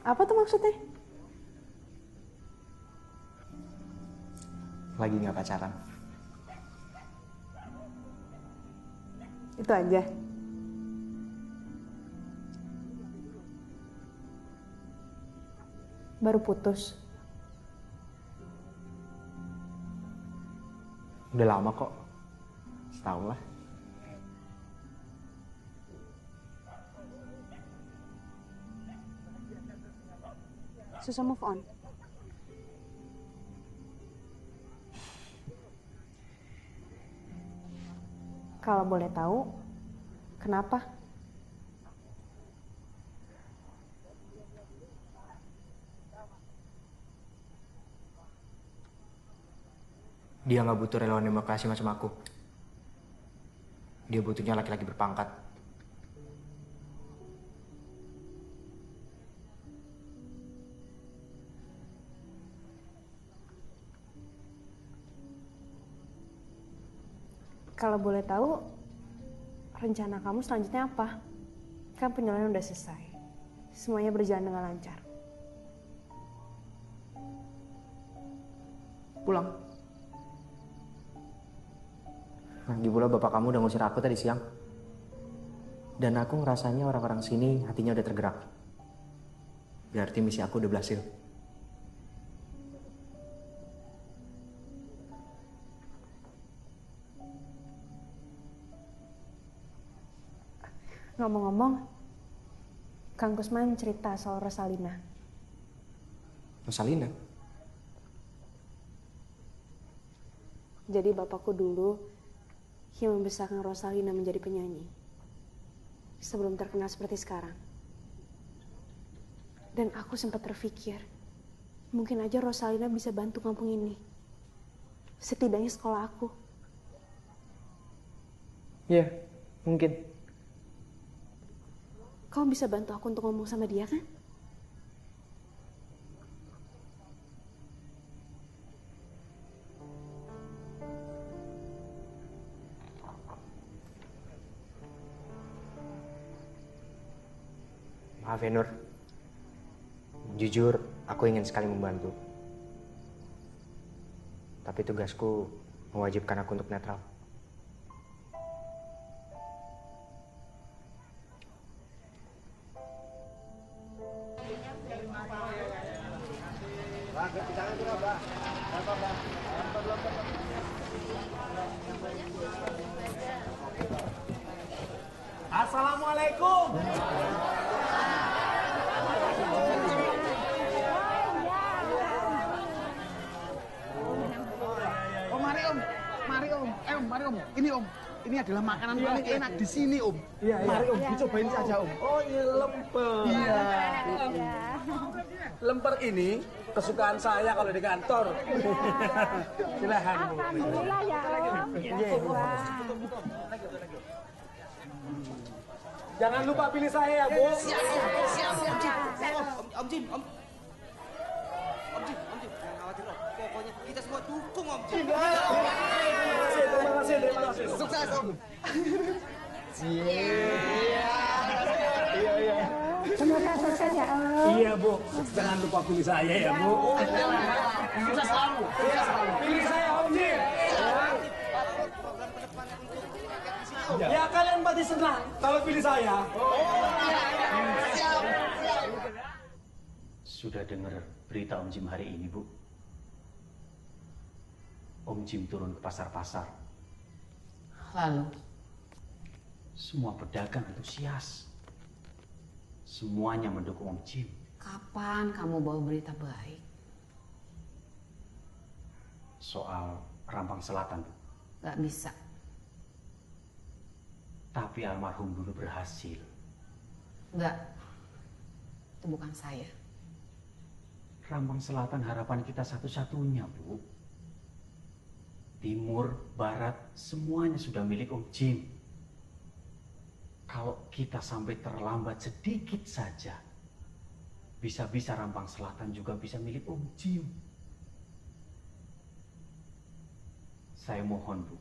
Apa tuh maksudnya? Lagi nggak pacaran. Itu aja. Baru putus. Udah lama kok. Setahun lah. Susah move on. Kalau boleh tahu, kenapa? Dia nggak butuh relawan demokrasi macam aku. Dia butuhnya laki-laki berpangkat. Kalau boleh tahu, rencana kamu selanjutnya apa? Kan penyelesaian udah selesai. Semuanya berjalan dengan lancar. Pulang. Lagi pula bapak kamu udah ngusir aku tadi siang. Dan aku ngerasanya orang-orang sini hatinya udah tergerak. Berarti misi aku udah berhasil. Ngomong-ngomong, Kang Kusman cerita soal Rosalina. Rosalina? Jadi bapakku dulu yang membesarkan Rosalina menjadi penyanyi. Sebelum terkenal seperti sekarang. Dan aku sempat terpikir, mungkin aja Rosalina bisa bantu kampung ini. Setidaknya sekolah aku. Iya, mungkin. Kamu bisa bantu aku untuk ngomong sama dia kan? Maaf ya Nur. Jujur, aku ingin sekali membantu. Tapi tugasku mewajibkan aku untuk netral. Assalamualaikum. Oh mari Om, mari Om, mari Om. Ini Om, ini adalah makanan paling enak di sini Om. Mari Om, dicobain saja Om. Oh ini lemper. Iya. Lemper ini kesukaan saya kalau di kantor. Silahkan Bu. Alhamdulillah ya Om. Jangan lupa pilih saya ya Bu. Siap. Om Jim, jangan khawatir Om. Pokoknya kita semua dukung Om Jim. Terima kasih. Sukses Om. Iya. Semoga sukses ya Om. Iya Bu. Jangan lupa pilih saya ya Bu. Sukses selalu. Pilih saya Om Jim. Ya kalian pasti senang kalau pilih saya. Sudah dengar berita Om Jim hari ini, Bu? Om Jim turun ke pasar-pasar. Lalu? Semua pedagang antusias. Semuanya mendukung Om Jim. Kapan kamu bawa berita baik? soal Rambang Selatan, Bu. Nggak bisa. Tapi almarhum dulu berhasil. Nggak. Itu bukan saya. Rambang Selatan harapan kita satu-satunya, Bu. Timur, Barat, semuanya sudah milik Om Jim. Kalau kita sampai terlambat sedikit saja, bisa-bisa Rambang Selatan juga bisa milik Om Jim. Saya mohon, Bu,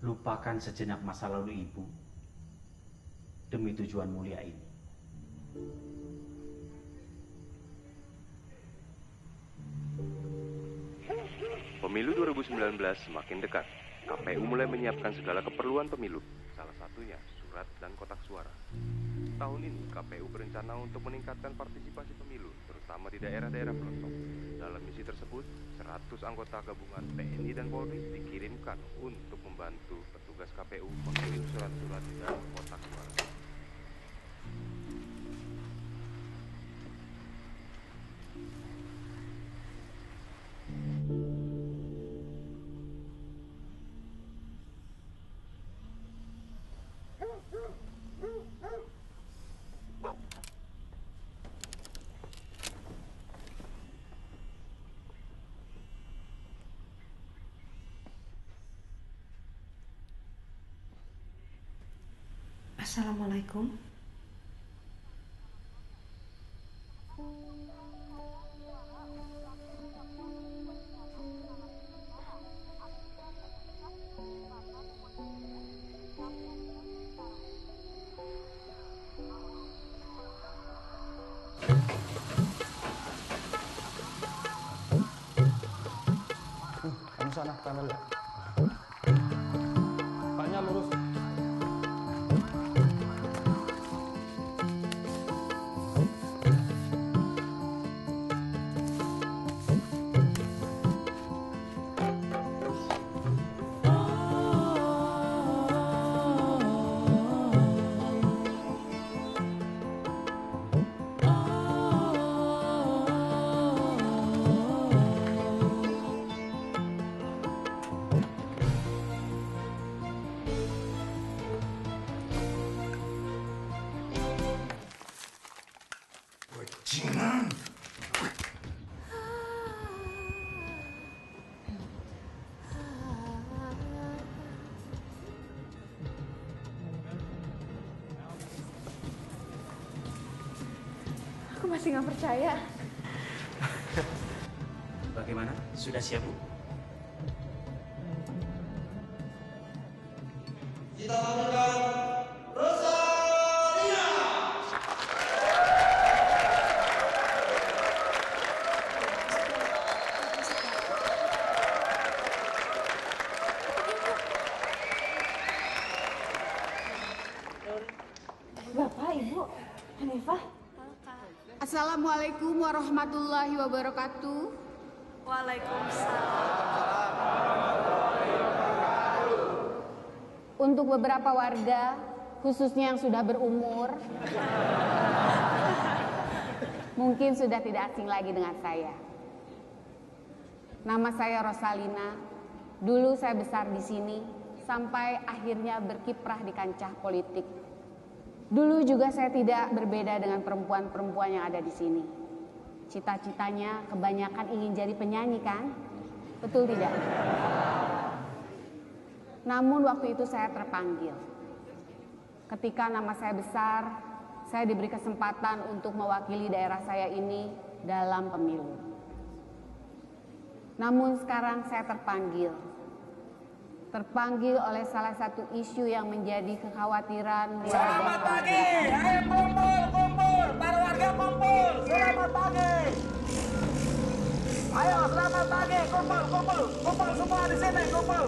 lupakan sejenak masa lalu Ibu demi tujuan mulia ini. Pemilu 2019 semakin dekat. KPU mulai menyiapkan segala keperluan pemilu, salah satunya surat dan kotak suara. Tahun ini KPU berencana untuk meningkatkan partisipasi pemilu, terutama di daerah-daerah pelosok. Dalam misi tersebut, 100 anggota gabungan TNI dan Polri dikirimkan untuk membantu petugas KPU mengirim surat-surat dan kotak suara. Assalamualaikum. Kamu sana, kanan ya. Tanya lurus. Bajingan. Aku masih nggak percaya. Bagaimana? Sudah siap, Bu? Kita tampilkan Rosalina. Bapak, Ibu, Hanifah. Assalamualaikum warahmatullahi wabarakatuh. Waalaikumsalam. Untuk beberapa warga, khususnya yang sudah berumur, mungkin sudah tidak asing lagi dengan saya. Nama saya Rosalina. Dulu saya besar di sini, sampai akhirnya berkiprah di kancah politik. Dulu juga saya tidak berbeda dengan perempuan-perempuan yang ada di sini. Cita-citanya kebanyakan ingin jadi penyanyi, kan? Betul tidak? Namun waktu itu saya terpanggil. Ketika nama saya besar, saya diberi kesempatan untuk mewakili daerah saya ini dalam pemilu. Namun sekarang saya terpanggil oleh salah satu isu yang menjadi kekhawatiran. Selamat pagi, ayo kumpul, para warga kumpul. Selamat pagi. Ayo, selamat pagi, kumpul semua di sini, kumpul.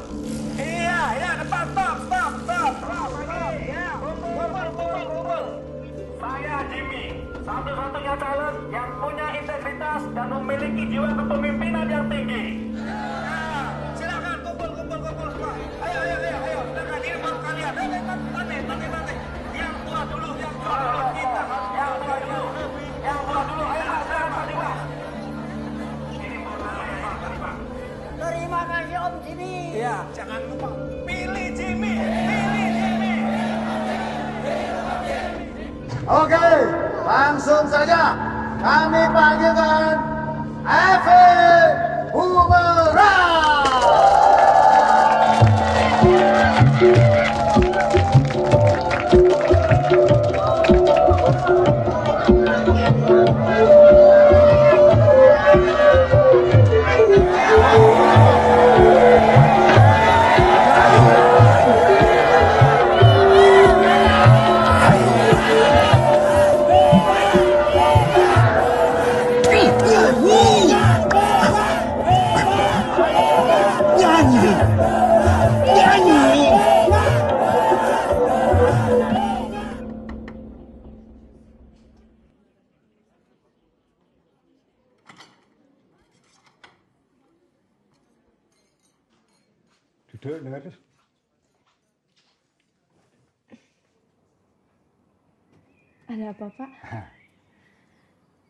Iya, depan, stop. Selamat pagi, ya, kumpul. Saya Jimmy, satu-satunya calon yang punya integritas dan memiliki jiwa kepemimpinan yang tinggi. Silakan kumpul semua. Ayo. Dengan ini baru kalian. Nanti. Yang tua dulu. Kita yang tua dulu. Ayo, silakan. Ini mau saya, Pak. Oke, langsung saja kami panggilkan Evi Humera. Duduk, dengar terus. Ada apa, Pak?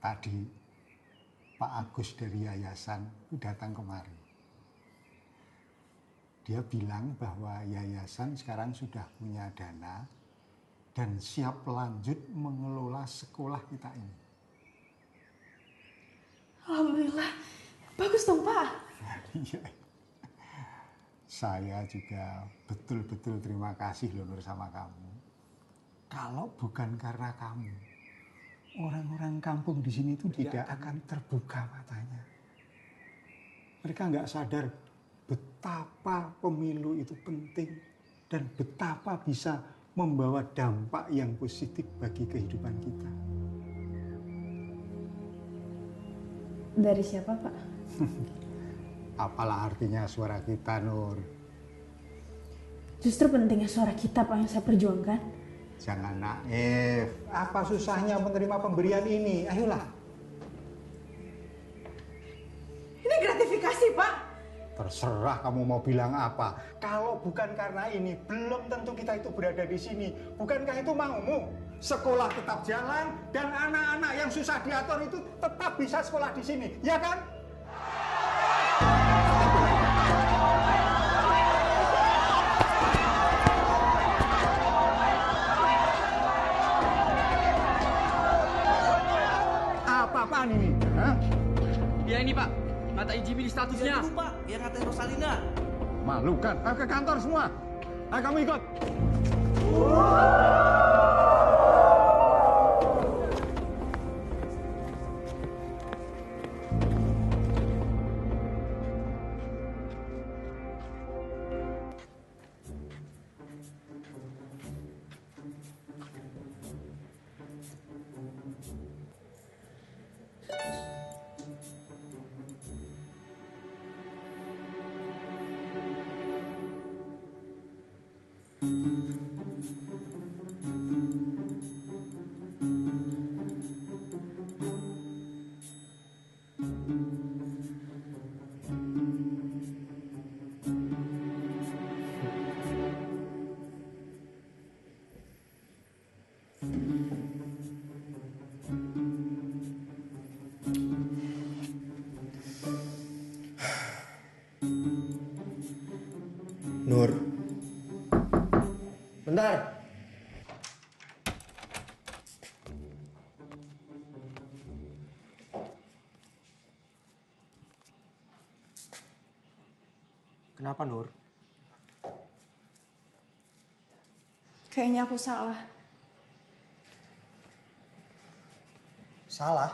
Tadi Pak Agus dari yayasan datang kemari. Dia bilang bahwa yayasan sekarang sudah punya dana dan siap lanjut mengelola sekolah kita ini. Alhamdulillah. Bagus dong, Pak. Iya. Saya juga betul-betul terima kasih loh Nur sama kamu. Kalau bukan karena kamu, orang-orang kampung di sini itu tidak akan terbuka matanya. Mereka nggak sadar betapa pemilu itu penting dan betapa bisa membawa dampak yang positif bagi kehidupan kita. Dari siapa, Pak? Apalah artinya suara kita, Nur? Justru pentingnya suara kita, Pak, yang saya perjuangkan. Jangan naif. Apa susahnya menerima pemberian ini? Ayolah. Ini gratifikasi, Pak. Terserah kamu mau bilang apa. Kalau bukan karena ini, belum tentu kita itu berada di sini. Bukankah itu maumu? Sekolah tetap jalan dan anak-anak yang susah diatur itu tetap bisa sekolah di sini, ya kan? Apa-apaan ini? Hah? Ya ini Pak, ngatain Jimmy di statusnya. Ya dulu Pak, yang ngatain Rosalina. Malu kan? Ayo ke kantor semua. Ayo kamu ikut. Nur. Bentar. Kenapa, Nur? Kayaknya aku salah. Salah?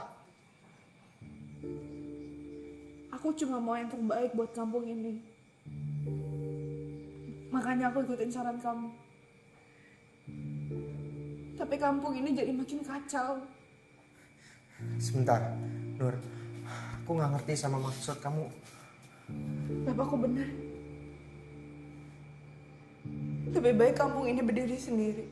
Aku cuma mau yang terbaik buat kampung ini. Makanya aku ikutin saran kamu. Tapi kampung ini jadi makin kacau. Sebentar, Nur. Aku nggak ngerti sama maksud kamu. Bapakku benar. Lebih baik kampung ini berdiri sendiri.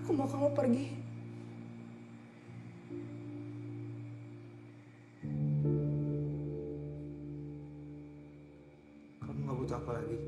Aku mau kamu pergi. Kamu nggak butuh apa lagi?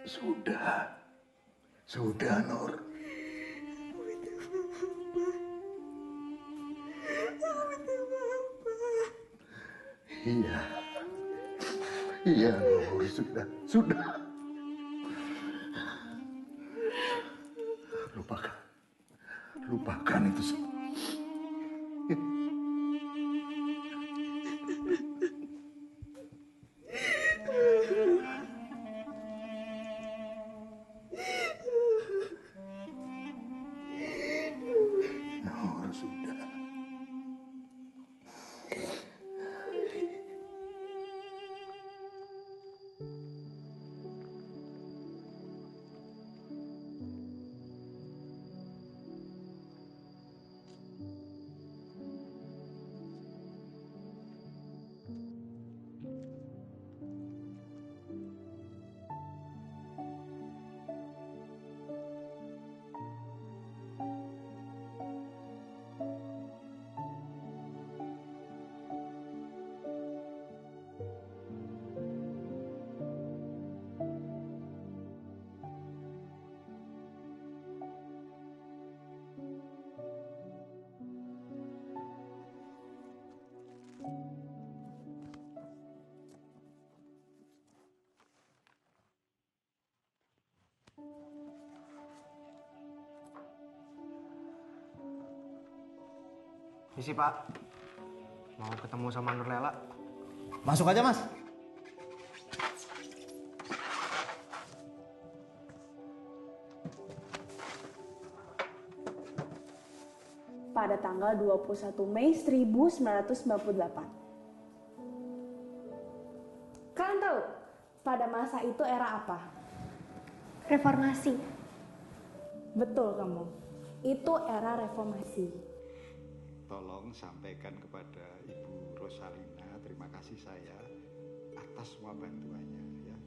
Sudah, Nur. Iya, Nur, sudah. Lupakan itu semua. Nur, sudah. Misi Pak, mau ketemu sama Nur Lela. Masuk aja Mas. Pada tanggal 21 Mei 1998. Kalian tahu pada masa itu era apa? Reformasi. Betul kamu. Itu era reformasi. Tolong sampaikan kepada Ibu Rosalina terima kasih saya atas semua bantuannya ya.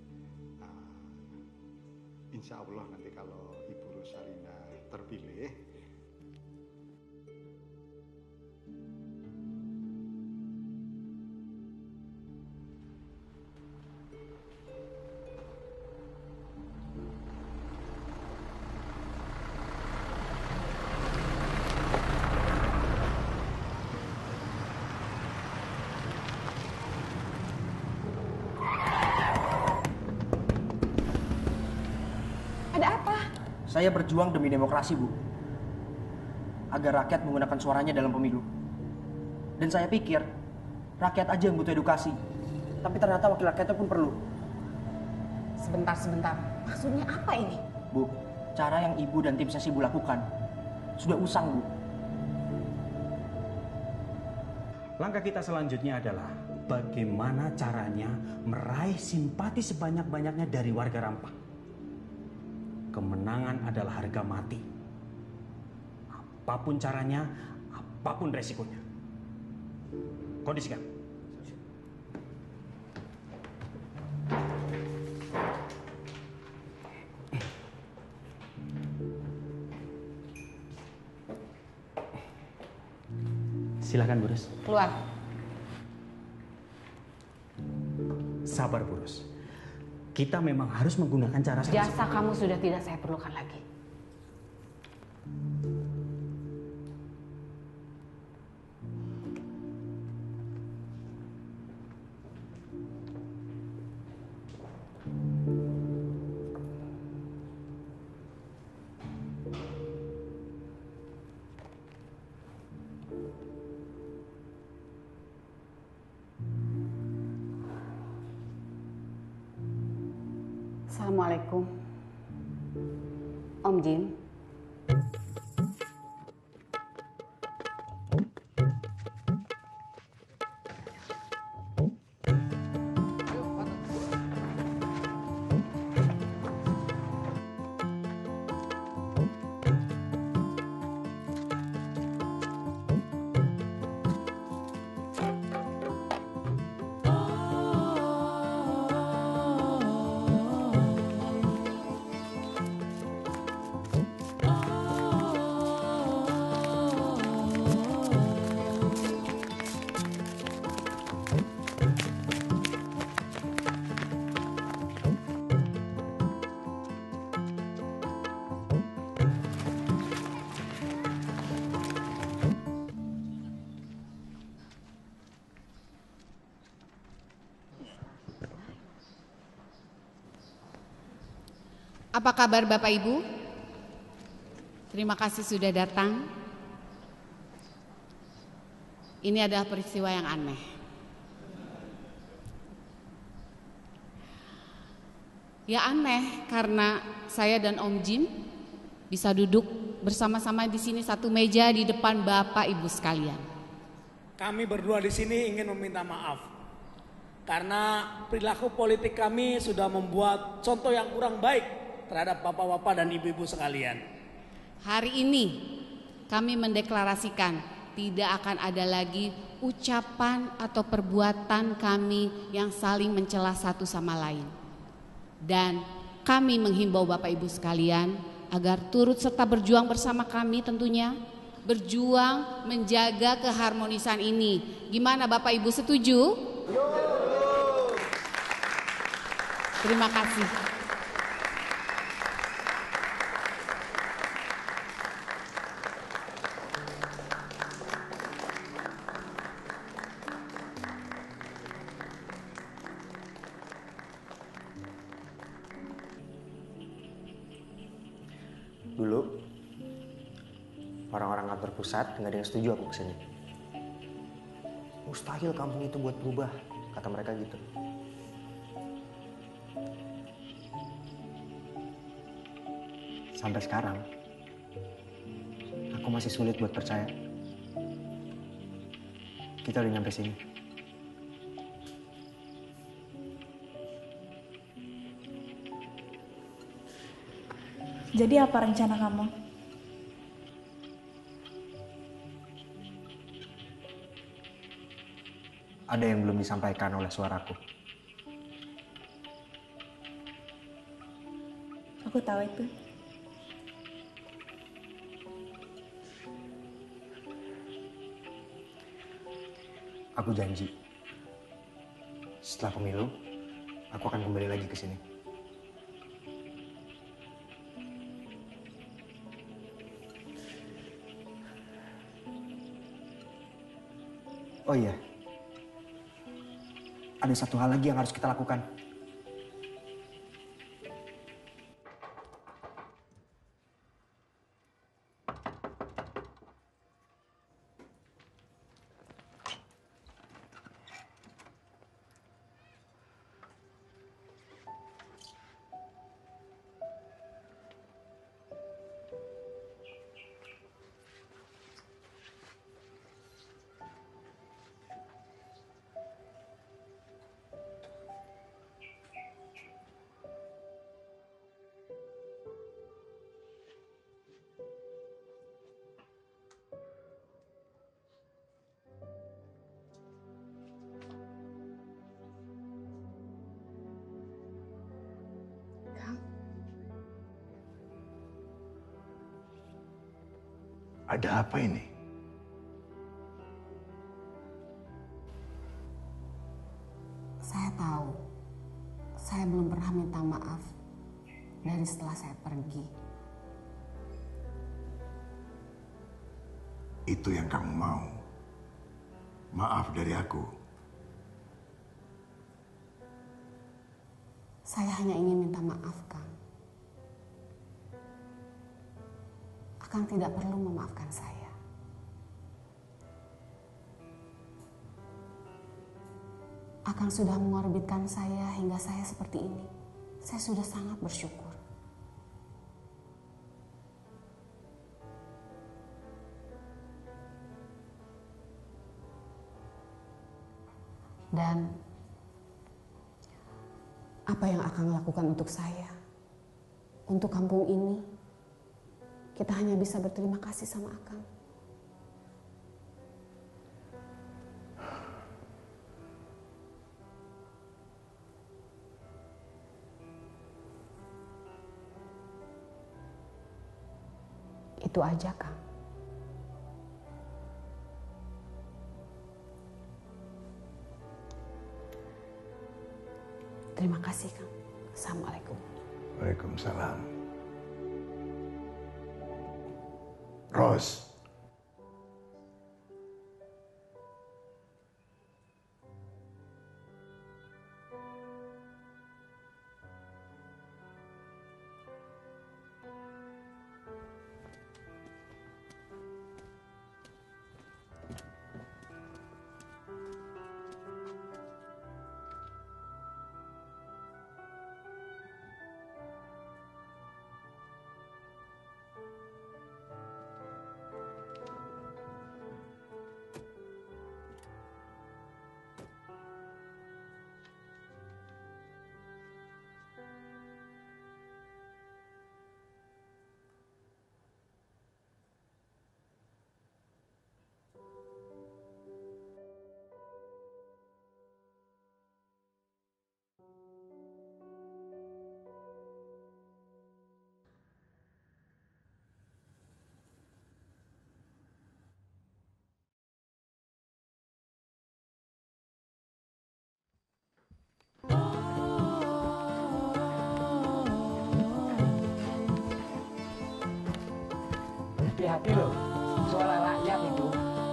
Insya Allah nanti kalau Ibu Rosalina terpilih, saya berjuang demi demokrasi, Bu. Agar rakyat menggunakan suaranya dalam pemilu. Dan saya pikir, rakyat aja yang butuh edukasi. Tapi ternyata wakil rakyatnya pun perlu. Sebentar. Maksudnya apa ini? Bu, cara yang Ibu dan tim ses Ibu lakukan sudah usang, Bu. Langkah kita selanjutnya adalah bagaimana caranya meraih simpati sebanyak-banyaknya dari warga Rampang. Kemenangan adalah harga mati. Apapun caranya, apapun resikonya. Kondisikan. Silakan, Bu Ros. Keluar. Sabar, Bu Ros. Kita memang harus menggunakan cara Jasa kamu sudah tidak saya perlukan lagi. Assalamualaikum. Om Jin. Apa kabar Bapak Ibu? Terima kasih sudah datang. Ini adalah peristiwa yang aneh. Ya aneh karena saya dan Om Jim bisa duduk bersama-sama di sini satu meja di depan Bapak Ibu sekalian. Kami berdua di sini ingin meminta maaf karena perilaku politik kami sudah membuat contoh yang kurang baik terhadap bapak-bapak dan ibu-ibu sekalian. Hari ini kami mendeklarasikan tidak akan ada lagi ucapan atau perbuatan kami yang saling mencela satu sama lain. Dan kami menghimbau Bapak Ibu sekalian agar turut serta berjuang bersama kami tentunya. Berjuang menjaga keharmonisan ini. Gimana Bapak Ibu setuju? Terima kasih. Dulu orang-orang kantor pusat nggak ada yang setuju aku kesini. Mustahil kampung itu buat berubah, kata mereka gitu. Sampai sekarang, aku masih sulit buat percaya. Kita udah nyampe sini. Jadi apa rencana kamu? Ada yang belum disampaikan oleh suaraku. Aku tahu itu. Aku janji, setelah pemilu, aku akan kembali lagi ke sini. Oh iya, ada satu hal lagi yang harus kita lakukan. Ada apa ini? Saya tahu, saya belum pernah minta maaf dari setelah saya pergi. Itu yang kamu mau? Maaf dari aku. Saya hanya ingin minta maaf, Kang. Akang tidak perlu memaafkan saya. Akang sudah mengorbitkan saya hingga saya seperti ini. Saya sudah sangat bersyukur. Dan apa yang Akang lakukan untuk saya, untuk kampung ini, kita hanya bisa berterima kasih sama Akang. Itu aja, Kang. Terima kasih, Kang. Assalamualaikum. Waalaikumsalam. Ros. hati loh. Suara rakyat itu,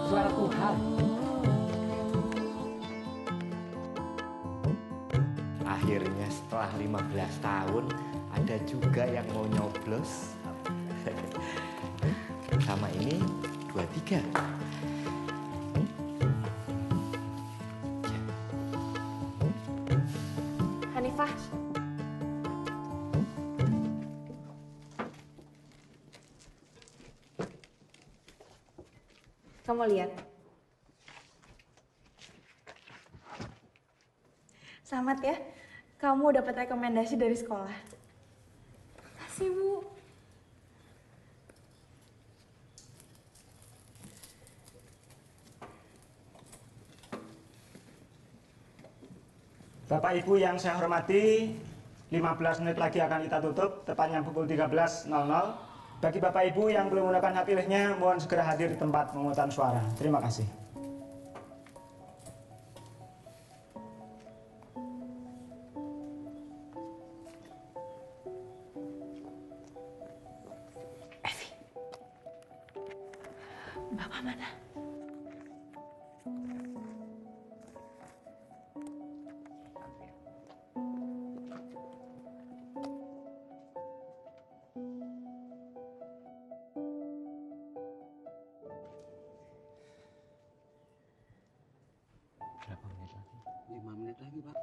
suara Tuhan. Akhirnya setelah 15 tahun ada juga yang mau nyoblos. Sama ini 23. Hanifah. Kamu lihat. Selamat ya, kamu dapat rekomendasi dari sekolah. Makasih, Bu. Bapak Ibu yang saya hormati, 15 menit lagi akan kita tutup, tepatnya pukul 13.00. Bagi Bapak Ibu yang belum menggunakan hak pilihnya, mohon segera hadir di tempat pemungutan suara. Terima kasih. Bapak mana? Berapa menit lagi? 5 menit lagi, Pak.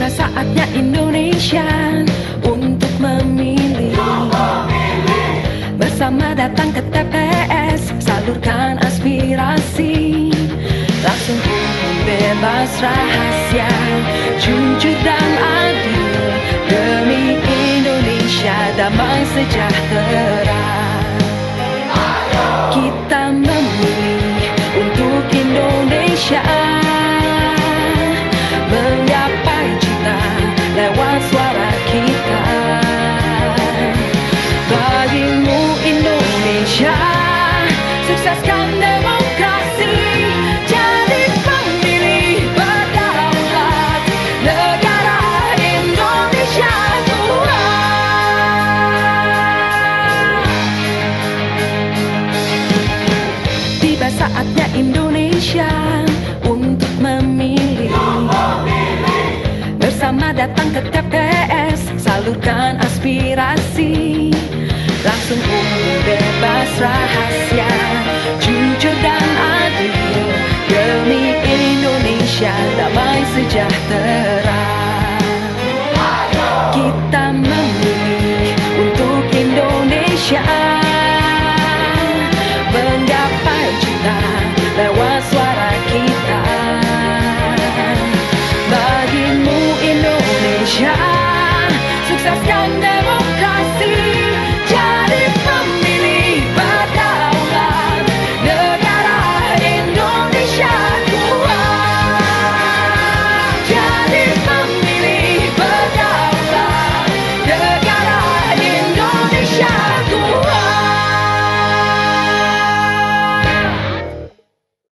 Tiba saatnya Indonesia untuk memilih. Bersama datang ke TPS, salurkan aspirasi. Langsung umum, bebas, rahasia, jujur dan adil. Demi Indonesia damai sejahtera. Kita memilih untuk Indonesia, menggapai cita lewat suara kita. Bagimu Indonesia, sukseskan demokrasi, jadi pemilih berdaulat negara Indonesia Tuhan. Tiba saatnya Indonesia untuk memilih. Bersama datang ke TPS, salurkan aspirasi. Langsung umum, bebas, rahasia, jujur dan adil. Demi Indonesia damai sejahtera.